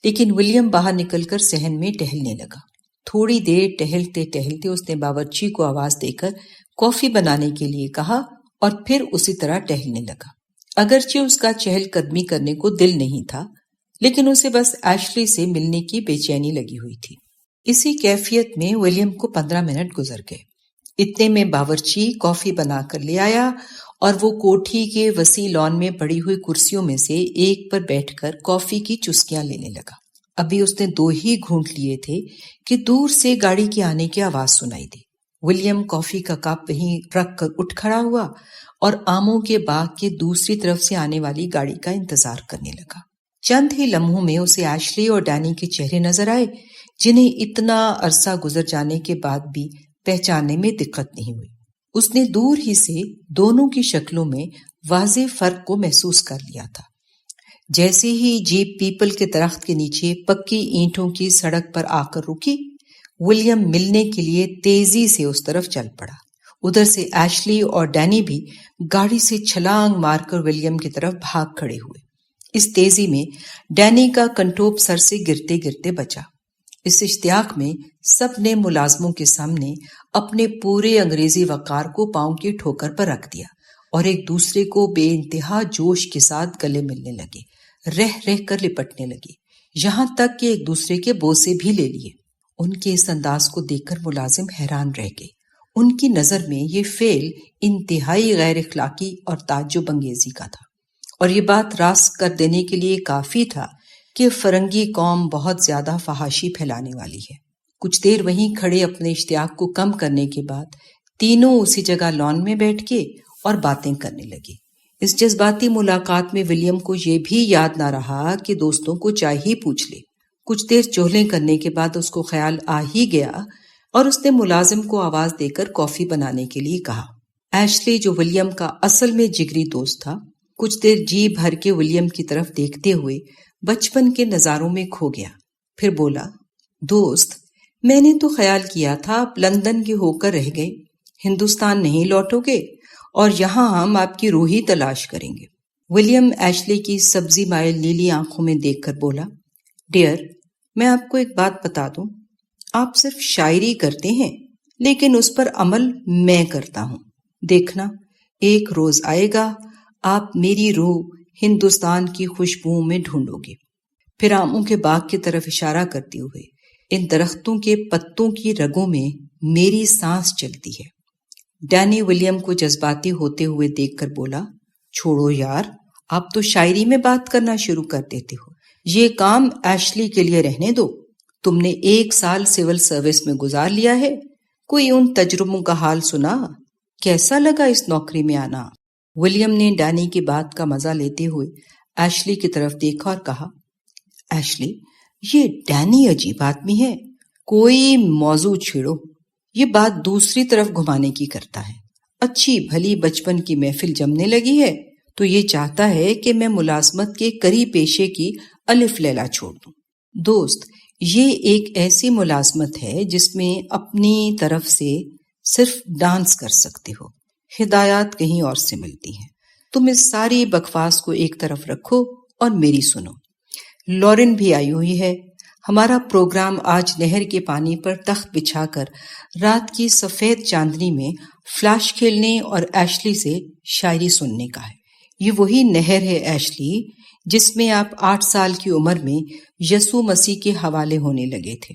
لیکن ولیم باہر نکل کر صحن میں ٹہلنے لگا۔ تھوڑی دیر ٹہلتے ٹہلتے اس نے باورچی کو آواز دے کر کافی بنانے کے لیے کہا اور پھر اسی طرح ٹہلنے لگا۔ اگرچہ اس کا چہل قدمی کرنے کو دل نہیں تھا، لیکن اسے بس ایشلی سے ملنے کی بے چینی لگی ہوئی تھی۔ اسی کیفیت میں ولیم کو 15 منٹ گزر گئے۔ اتنے میں باورچی کافی بنا کر لے آیا اور وہ کوٹھی کے وسیع لان میں پڑی ہوئی کرسیوں میں سے ایک پر بیٹھ کر کافی کی چسکیاں لینے لگا۔ ابھی اس نے 2 ہی گھونٹ لیے تھے کہ دور سے گاڑی کے آنے کی آواز سنائی دی۔ ولیم کافی کا کپ وہیں رکھ کر اٹھ کھڑا ہوا اور آموں کے باغ کے دوسری طرف سے آنے والی گاڑی کا انتظار کرنے لگا۔ چند ہی لمحوں میں اسے ایشلی اور ڈینی کے چہرے نظر آئے، جنہیں اتنا عرصہ گزر جانے کے بعد بھی پہچاننے میں دقت نہیں ہوئی۔ اس نے دور ہی سے دونوں کی شکلوں میں واضح فرق کو محسوس کر لیا تھا۔ جیسے ہی جیپ پیپل کے درخت کے نیچے پکی اینٹوں کی سڑک پر آ کر رکی، ولیم ملنے کے لیے تیزی سے اس طرف چل پڑا۔ ادھر سے ایشلی اور ڈینی بھی گاڑی سے چھلانگ مار کر ولیم کی طرف بھاگ کھڑے ہوئے۔ اس تیزی میں ڈینی کا کنٹوپ سر سے گرتے گرتے بچا۔ اس اشتیاق میں سب نے ملازموں کے سامنے اپنے پورے انگریزی وقار کو پاؤں کی ٹھوکر پر رکھ دیا اور ایک دوسرے کو بے انتہا جوش کے ساتھ گلے ملنے لگے، رہ رہ کر لپٹنے لگے، یہاں تک کہ ایک دوسرے کے بوسے بھی لے لیے۔ ان کے اس انداز کو دیکھ کر ملازم حیران رہ گئے۔ ان کی نظر میں یہ فعل انتہائی غیر اخلاقی اور تعجب انگیزی کا تھا، اور یہ بات راست کر دینے کے لیے کافی تھا کہ فرنگی قوم بہت زیادہ فحاشی پھیلانے والی ہے۔ کچھ دیر وہیں کھڑے اپنے اشتیاق کو کم کرنے کے بعد تینوں اسی جگہ لان میں بیٹھ کے اور باتیں کرنے لگے۔ اس جذباتی ملاقات میں ولیم کو یہ بھی یاد نہ رہا کہ دوستوں کو چائے ہی پوچھ لے۔ کچھ دیر چولیں کرنے کے بعد اس کو خیال آ ہی گیا اور اس نے ملازم کو آواز دے کر کافی بنانے کے لیے کہا۔ ایشلی، جو ولیم کا اصل میں جگری دوست تھا، کچھ دیر جی بھر کے ولیم کی طرف دیکھتے ہوئے بچپن کے نظاروں میں کھو گیا۔ پھر بولا، دوست، میں نے تو خیال کیا تھا آپ لندن کے ہو کر رہ گئے، ہندوستان نہیں لوٹو گے اور یہاں ہم آپ کی روح ہی تلاش کریں گے۔ ولیم ایشلی کی سبزی مائل نیلی آنکھوں میں دیکھ کر بولا، ڈیئر، میں آپ کو ایک بات بتا دوں، آپ صرف شاعری کرتے ہیں، لیکن اس پر عمل میں کرتا ہوں۔ دیکھنا، ایک روز آئے گا آپ میری روح ہندوستان کی خوشبوؤں میں ڈھونڈو گے۔ پھر آموں کے باغ کی طرف اشارہ کرتے ہوئے، ان درختوں کے پتوں کی رگوں میں میری سانس چلتی ہے۔ ڈینی ولیم کو جذباتی ہوتے ہوئے دیکھ کر بولا، چھوڑو یار، آپ تو شاعری میں بات کرنا شروع کر دیتے ہو، یہ کام ایشلی کے لیے رہنے دو۔ تم نے 1 سال سول سروس میں گزار لیا ہے، کوئی ان تجربوں کا حال سنا؟ کیسا لگا اس نوکری میں آنا؟ ولیم نے ڈینی کی بات کا مزہ لیتے ہوئے ایشلی کی طرف دیکھا اور کہا، ایشلی، یہ ڈینی عجیب آدمی ہے، کوئی موضوع چھیڑو، یہ بات دوسری طرف گھمانے کی کرتا ہے۔ اچھی بھلی بچپن کی محفل جمنے لگی ہے تو یہ چاہتا ہے کہ میں ملازمت کے کری پیشے کی الف لیلا چھوڑ دوں۔ دوست، یہ ایک ایسی ملازمت ہے جس میں اپنی طرف سے صرف ڈانس کر سکتے ہو، ہدایات کہیں اور سے ملتی ہیں۔ تم اس ساری بکواس کو ایک طرف رکھو اور میری سنو۔ لورن بھی آئی ہوئی ہے۔ ہمارا پروگرام آج نہر کے پانی پر تخت بچھا کر رات کی سفید چاندنی میں فلاش کھیلنے اور ایشلی سے شاعری سننے کا ہے۔ یہ وہی نہر ہے ایشلی جس میں آپ 8 سال کی عمر میں یسوع مسیح کے حوالے ہونے لگے تھے۔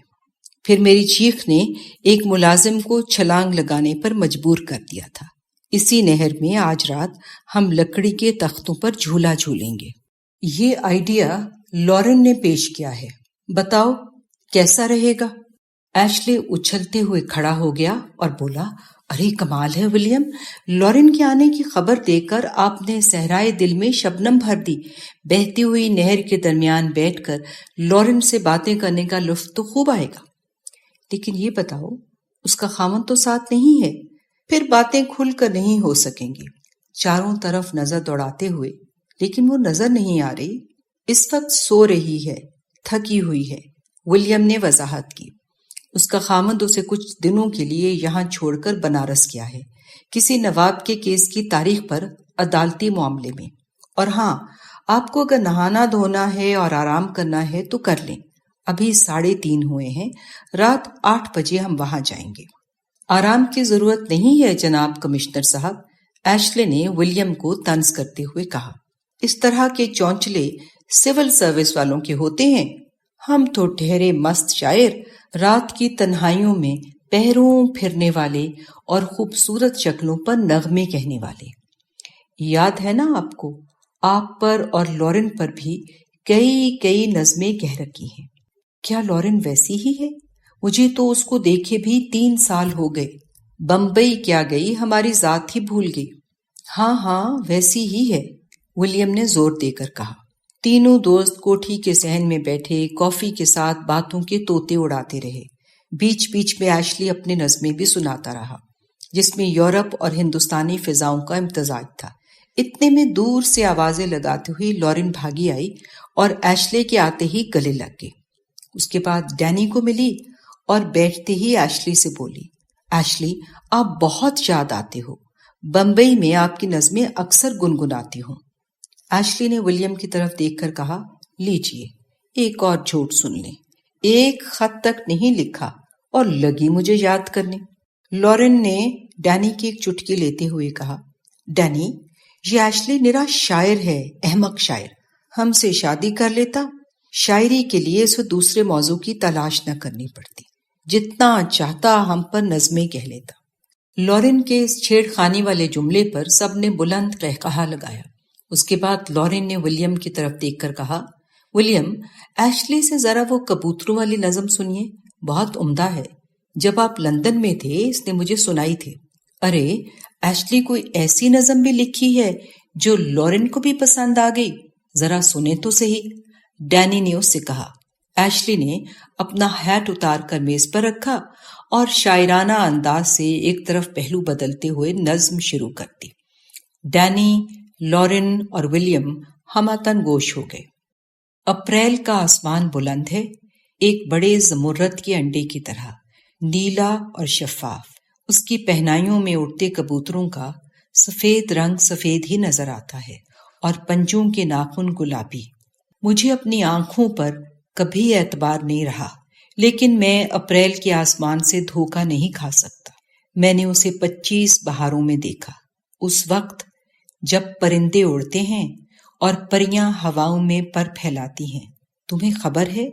پھر میری چیخ نے ایک ملازم کو چھلانگ لگانے پر مجبور کر دیا تھا۔ اسی نہر میں آج رات ہم لکڑی کے تختوں پر جھولا جھولیں گے۔ یہ آئیڈیا لورن نے پیش کیا ہے، بتاؤ کیسا رہے گا؟ ایشلے اچھلتے ہوئے کھڑا ہو گیا اور بولا، ارے کمال ہے ولیم، لورن کے آنے کی خبر دے کر آپ نے صحرائے دل میں شبنم بھر دی۔ بہتی ہوئی نہر کے درمیان بیٹھ کر لورن سے باتیں کرنے کا لطف تو خوب آئے گا، لیکن یہ بتاؤ اس کا خاوند تو ساتھ نہیں ہے، پھر باتیں کھل کر نہیں ہو سکیں گی۔ چاروں طرف نظر دوڑاتے ہوئے، لیکن وہ نظر نہیں آ رہی، اس وقت سو رہی ہے، تھکی ہوئی ہے، ولیم نے وضاحت کی۔ اس کا خاوند اسے کچھ دنوں کے لیے یہاں چھوڑ کر بنارس گیا ہے، کسی نواب کے کیس کی تاریخ پر عدالتی معاملے میں۔ اور ہاں، آپ کو اگر نہانا دھونا ہے اور آرام کرنا ہے تو کر لیں، ابھی 3:30 ہوئے ہیں، رات 8 بجے ہم وہاں جائیں گے۔ آرام کی ضرورت نہیں ہے جناب کمشنر صاحب، ایشلے نے ولیم کو طنز کرتے ہوئے کہا۔ اس طرح کے چونچلے سول سروس والوں کے ہوتے ہیں، ہم تو ٹھہرے مست شاعر، رات کی تنہائیوں میں پہروں پھرنے والے اور خوبصورت شکلوں پر نغمے کہنے والے۔ یاد ہے نا آپ کو، آپ پر اور لورن پر بھی کئی نظمیں کہہ رکھی ہیں۔ کیا لورن ویسی ہی ہے؟ مجھے تو اس کو دیکھے بھی 3 سال ہو گئے، بمبئی کیا گئی ہماری ذات ہی بھول گئی۔ ہاں ویسی ہی ہے، ولیم نے زور دے کر کہا۔ تینوں دوست کوٹھی کے صحن میں بیٹھے کافی کے ساتھ باتوں کے طوطے اڑاتے رہے۔ بیچ بیچ میں ایشلی اپنے نظمیں بھی سناتا رہا، جس میں یورپ اور ہندوستانی فضاؤں کا امتزاج تھا۔ اتنے میں دور سے آوازیں لگاتے ہوئی لورن بھاگی آئی اور ایشلے کے آتے ہی گلے لگ گئی۔ اس کے بعد ڈینی کو ملی اور بیٹھتے ہی ایشلی سے بولی، ایشلی آپ بہت یاد آتے ہو، بمبئی میں آپ کی نظمیں اکثر گنگناتی ہوں۔ ایشلی نے ولیم کی طرف دیکھ کر کہا، لیجئے ایک اور جھوٹ سن لیں، ایک خط تک نہیں لکھا اور لگی مجھے یاد کرنے۔ لورن نے ڈینی کی ایک چٹکی لیتے ہوئے کہا، ڈینی یہ ایشلی نرا شاعر ہے، احمق شاعر، ہم سے شادی کر لیتا، شاعری کے لیے اسے دوسرے موضوع کی تلاش نہ کرنی پڑتی، جتنا چاہتا ہم پر نظمیں کہہ لیتا۔ لورن کے اس چھیڑ خانی والے جملے پر سب نے بلند قہقہا لگایا۔ اس کے بعد لورن نے ولیم کی طرف دیکھ کر کہا، ولیم ایشلی سے ذرا وہ کبوتروں والی نظم سنیے، بہت عمدہ ہے، جب آپ لندن میں تھے اس نے مجھے سنائی تھی۔ ارے ایشلی کوئی ایسی نظم بھی لکھی ہے جو لورن کو بھی پسند آ گئی، ذرا سنے تو صحیح، ڈینی نے اس سے کہا۔ ایشلی نے اپنا ہیٹ اتار کر میز پر رکھا اور شاعرانہ انداز سے ایک طرف پہلو بدلتے ہوئے نظم شروع کر دی۔ ڈینی، لورن اور ولیم ہمہ گوش ہو گئے۔ اپریل کا آسمان بلند ہے، ایک بڑے زمرد کے انڈے کی طرح، نیلا اور شفاف۔ اس کی پہنائیوں میں اڑتے کبوتروں کا سفید رنگ سفید ہی نظر آتا ہے اور پنجوں کے ناخن گلابی۔ مجھے اپنی آنکھوں پر کبھی اعتبار نہیں رہا، لیکن میں اپریل کے آسمان سے دھوکہ نہیں کھا سکتا۔ میں نے اسے 25 بہاروں میں دیکھا، اس وقت جب پرندے اڑتے ہیں اور پریاں ہواؤں میں پر پھیلاتی ہیں۔ تمہیں خبر ہے،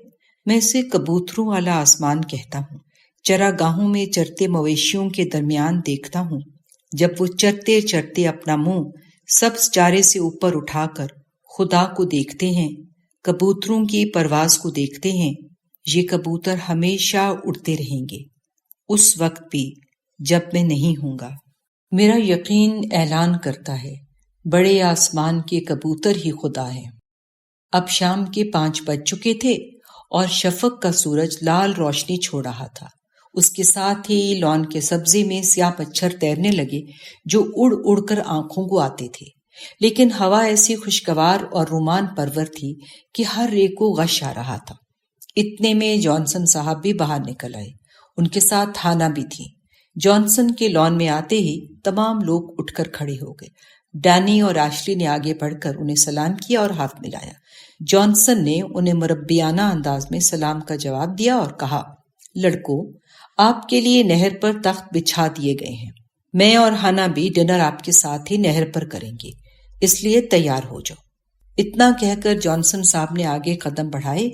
میں اسے کبوتروں والا آسمان کہتا ہوں۔ چراگاہوں میں چرتے مویشیوں کے درمیان دیکھتا ہوں، جب وہ چرتے چرتے اپنا منہ سبز چارے سے اوپر اٹھا کر خدا کو دیکھتے ہیں، کبوتروں کی پرواز کو دیکھتے ہیں۔ یہ کبوتر ہمیشہ اڑتے رہیں گے، اس وقت بھی جب میں نہیں ہوں گا۔ میرا یقین اعلان کرتا ہے، بڑے آسمان کے کبوتر ہی خدا ہیں۔ اب شام کے 5 بج چکے تھے اور شفق کا سورج لال روشنی چھوڑ رہا تھا۔ اس کے ساتھ ہی لان کے سبزے میں سیاہ مچھر تیرنے لگے جو اڑ اڑ کر آنکھوں کو آتے تھے، لیکن ہوا ایسی خوشگوار اور رومان پرور تھی کہ ہر ایک کو غش آ رہا تھا۔ اتنے میں جانسن صاحب بھی باہر نکل آئے، ان کے ساتھ ہانا بھی تھی۔ جانسن کے لان میں آتے ہی تمام لوگ اٹھ کر کھڑے ہو گئے۔ ڈینی اور ایشلی نے آگے بڑھ کر انہیں سلام کیا اور ہاتھ ملایا۔ جانسن نے انہیں مربیانہ انداز میں سلام کا جواب دیا اور کہا، لڑکوں، آپ کے لیے نہر پر تخت بچھا دیے گئے ہیں، میں اور ہانا بھی ڈنر آپ کے ساتھ ہی نہر پر کریں گے، اس لیے تیار ہو جاؤ۔ اتنا کہہ کر جانسن صاحب نے آگے قدم بڑھائے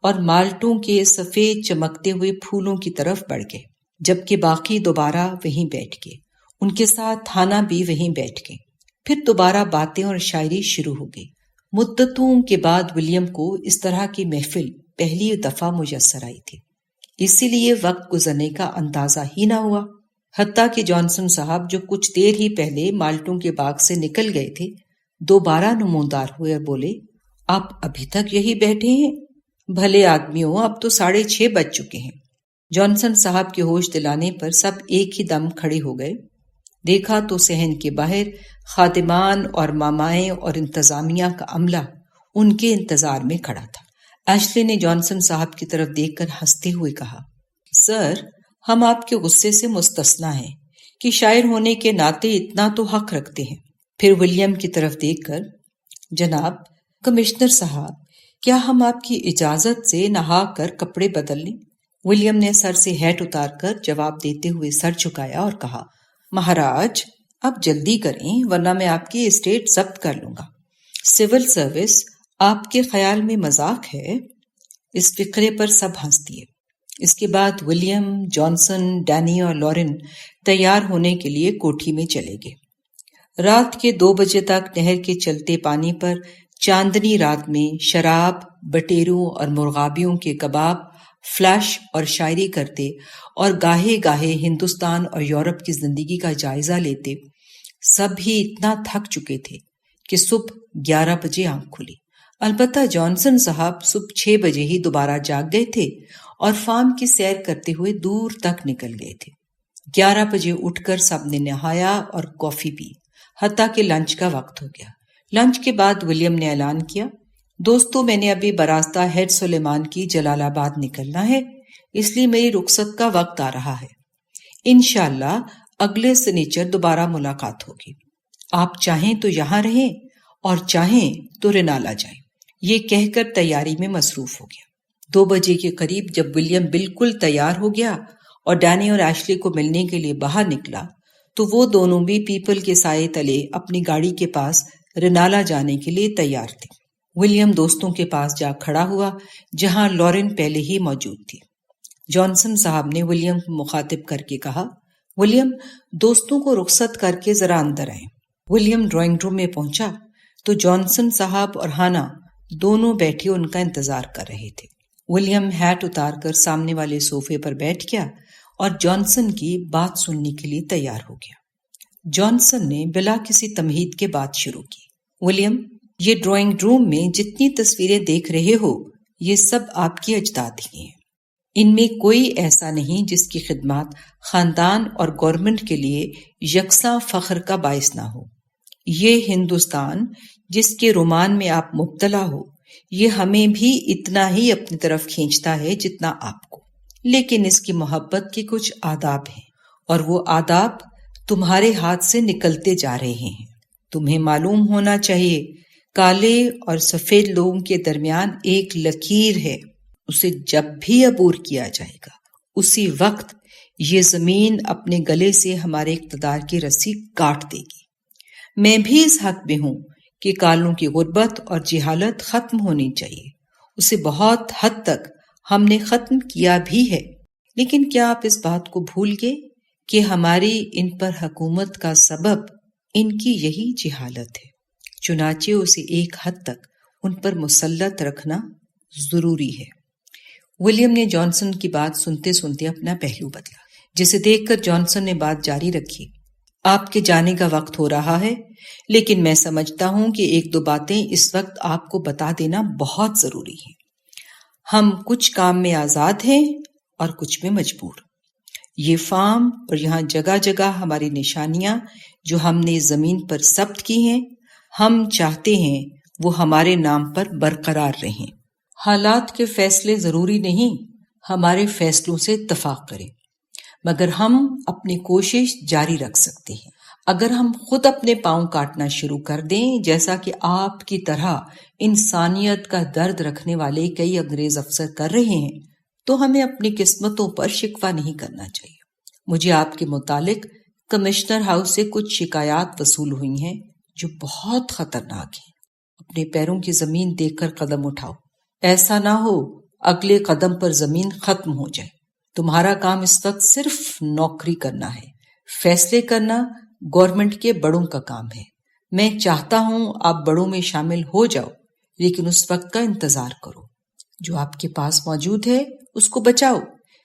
اور مالٹوں کے سفید چمکتے ہوئے پھولوں کی طرف بڑھ گئے، جبکہ باقی دوبارہ وہیں بیٹھ گئے۔ ان کے ساتھ ہانا بھی وہیں بیٹھ گئے۔ پھر دوبارہ باتیں اور شاعری شروع ہو گئی۔ مدتوں کے بعد ولیم کو اس طرح کی محفل پہلی دفعہ میسر آئی تھی۔ اسی لیے وقت گزرنے کا اندازہ ہی نہ ہوا۔ حتیٰ کہ جانسن صاحب جو کچھ دیر ہی پہلے مالٹوں کے باغ سے نکل گئے تھے دوبارہ نمودار ہوئے اور بولے، آپ ابھی تک یہی بیٹھے ہیں؟ بھلے آدمیوں، اب تو 6:30 بج چکے ہیں۔ جانسن صاحب کے ہوش دلانے پر سب ایک ہی دم کھڑے ہو گئے۔ دیکھا تو صحن کے باہر خادمان اور مامائیں اور انتظامیہ کا عملہ ان کے انتظار میں کھڑا تھا۔ ایشلی نے جانسن صاحب کی طرف دیکھ کر ہنستے ہوئے کہا، سر، ہم آپ کے غصے سے مستثنیٰ ہیں کہ شاعر ہونے کے ناطے اتنا تو حق رکھتے ہیں۔ پھر ولیم کی طرف دیکھ کر، جناب کمشنر صاحب، کیا ہم آپ کی اجازت سے نہا کر کپڑے بدل لیں؟ ولیم نے سر سے ہیٹ اتار کر جواب دیتے ہوئے سر جھکایا اور کہا، مہاراج اب جلدی کریں ورنہ میں آپ کی اسٹیٹ ضبط کر لوں گا۔ سول سروس آپ کے خیال میں مذاق ہے؟ اس فقرے پر سب ہنس دیے۔ اس کے بعد ولیم، جانسن، ڈینی اور لارن تیار ہونے کے لیے کوٹھی میں چلے گئے۔ رات کے 2 بجے تک نہر کے چلتے پانی پر چاندنی رات میں شراب، بٹیروں اور مرغابیوں کے کباب، فلیش اور شاعری کرتے اور گاہے گاہے ہندوستان اور یورپ کی زندگی کا جائزہ لیتے، سب ہی اتنا تھک چکے تھے کہ صبح 11 بجے آنکھ کھلی۔ البتہ جانسن صاحب صبح 6 بجے ہی دوبارہ جاگ گئے تھے اور فارم کی سیر کرتے ہوئے دور تک نکل گئے تھے۔ 11 بجے اٹھ کر سب نے نہایا اور کافی پی، حتیٰ کہ لنچ کا وقت ہو گیا۔ لنچ کے بعد ولیم نے اعلان کیا، دوستو، میں نے ابھی براستہ ہیڈ سلیمان کی جلال آباد نکلنا ہے، اس لیے میری رخصت کا وقت آ رہا ہے۔ انشاءاللہ اگلے سنیچر دوبارہ ملاقات ہوگی۔ آپ چاہیں تو یہاں رہیں اور چاہیں تو رینالا جائیں۔ یہ کہہ کر تیاری میں مصروف ہو گیا۔ 2 بجے کے قریب جب ولیم بالکل تیار ہو گیا اور ڈینی اور ایشلی کو ملنے کے لیے باہر نکلا تو وہ دونوں بھی پیپل کے سائے تلے اپنی گاڑی کے پاس رینالا جانے کے لیے تیار تھے۔ ولیم دوستوں کے پاس جا کھڑا ہوا جہاں لارن پہلے ہی موجود تھی۔ جانسن صاحب نے ولیم کو مخاطب کر کے کہا، ولیم، دوستوں کو رخصت کر کے ذرا اندر آئیں۔ ولیم ڈرائنگ روم میں پہنچا تو جانسن صاحب اور ہانا دونوں بیٹھے ان کا انتظار کر رہے تھے۔ ولیم ہیٹ اتار کر سامنے والے صوفے پر بیٹھ گیا اور جانسن کی بات سننے کے لیے تیار ہو گیا۔ جانسن نے بلا کسی تمہید کے بات شروع کی، ولیم، یہ ڈرائنگ روم میں جتنی تصویریں دیکھ رہے ہو یہ سب آپ کی اجداد ہی ہیں۔ ان میں کوئی ایسا نہیں جس کی خدمات خاندان اور گورنمنٹ کے لیے یکساں فخر کا باعث نہ ہو۔ یہ ہندوستان جس کے رومان میں آپ مبتلا ہو، یہ ہمیں بھی اتنا ہی اپنی طرف کھینچتا ہے جتنا آپ کو، لیکن اس کی محبت کے کچھ آداب ہیں اور وہ آداب تمہارے ہاتھ سے نکلتے جا رہے ہیں۔ تمہیں معلوم ہونا چاہیے، کالے اور سفید لوگوں کے درمیان ایک لکیر ہے، اسے جب بھی عبور کیا جائے گا اسی وقت یہ زمین اپنے گلے سے ہمارے اقتدار کی رسی کاٹ دے گی۔ میں بھی اس حق میں ہوں کہ کالوں کی غربت اور جہالت ختم ہونی چاہیے، اسے بہت حد تک ہم نے ختم کیا بھی ہے، لیکن کیا آپ اس بات کو بھول گئے کہ ہماری ان پر حکومت کا سبب ان کی یہی جہالت ہے؟ چنانچہ اسے ایک حد تک ان پر مسلط رکھنا ضروری ہے۔ ولیم نے جانسن کی بات سنتے سنتے اپنا پہلو بدلا، جسے دیکھ کر جانسن نے بات جاری رکھی، آپ کے جانے کا وقت ہو رہا ہے، لیکن میں سمجھتا ہوں کہ 1-2 باتیں اس وقت آپ کو بتا دینا بہت ضروری ہیں۔ ہم کچھ کام میں آزاد ہیں اور کچھ میں مجبور۔ یہ فارم اور یہاں جگہ جگہ ہماری نشانیاں جو ہم نے زمین پر ثبت کی ہیں، ہم چاہتے ہیں وہ ہمارے نام پر برقرار رہیں۔ حالات کے فیصلے ضروری نہیں ہمارے فیصلوں سے اتفاق کریں، مگر ہم اپنی کوشش جاری رکھ سکتے ہیں۔ اگر ہم خود اپنے پاؤں کاٹنا شروع کر دیں، جیسا کہ آپ کی طرح انسانیت کا درد رکھنے والے کئی انگریز افسر کر رہے ہیں، تو ہمیں اپنی قسمتوں پر شکوہ نہیں کرنا چاہیے۔ مجھے آپ کے متعلق کمشنر ہاؤس سے کچھ شکایات وصول ہوئی ہیں جو بہت خطرناک ہیں۔ اپنے پیروں کی زمین دیکھ کر قدم اٹھاؤ، ایسا نہ ہو اگلے قدم پر زمین ختم ہو جائے۔ تمہارا کام اس وقت صرف نوکری کرنا ہے، فیصلے کرنا گورنمنٹ کے بڑوں کا کام ہے۔ میں چاہتا ہوں آپ بڑوں میں شامل ہو جاؤ، لیکن اس وقت کا انتظار کرو۔ جو آپ کے پاس موجود ہے اس کو بچاؤ،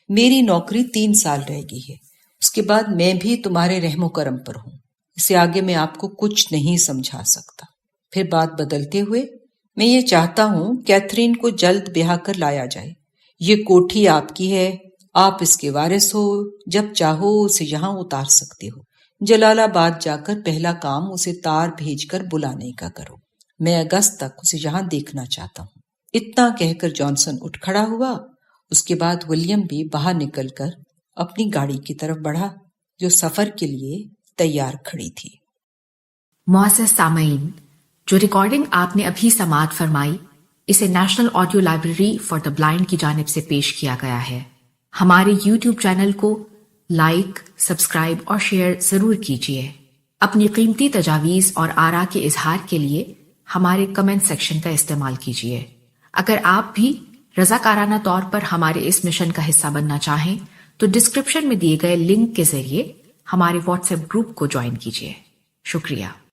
میری نوکری 3 سال رہ گئی ہے، اس کے بعد میں بھی تمہارے رحم و کرم پر ہوں، اسے آگے میں آپ کو کچھ نہیں سمجھا سکتا۔ پھر بات بدلتے ہوئے، میں یہ چاہتا ہوں کیتھرین کو جلد بیاہ کر لایا جائے۔ یہ کوٹھی آپ کی ہے، آپ اس کے وارث ہو، جب چاہو اسے یہاں اتار سکتے ہو۔ جلال آباد جا کر پہلا کام اسے تار بھیج کر بلانے کا کرو، میں اگست تک اسے یہاں دیکھنا چاہتا ہوں۔ اتنا کہہ کر جانسن اٹھ کھڑا ہوا۔ اس کے بعد ولیم بھی باہر نکل کر اپنی گاڑی کی طرف بڑھا جو سفر کے لیے تیار کھڑی تھی۔ معزز سامعین، جو ریکارڈنگ آپ نے ابھی سماعت فرمائی، اسے national audio library for the blind کی جانب سے پیش کیا گیا ہے۔ ہمارے یوٹیوب چینل کو لائک، سبسکرائب اور شیئر ضرور کیجیے۔ اپنی قیمتی تجاویز اور آراء کے اظہار کے لیے ہمارے کمنٹ سیکشن کا استعمال کیجیے۔ اگر آپ بھی رضاکارانہ طور پر ہمارے اس مشن کا حصہ بننا چاہیں تو ڈسکرپشن میں دیے گئے لنک کے ذریعے ہمارے واٹس ایپ گروپ کو جوائن کیجیے۔ شکریہ۔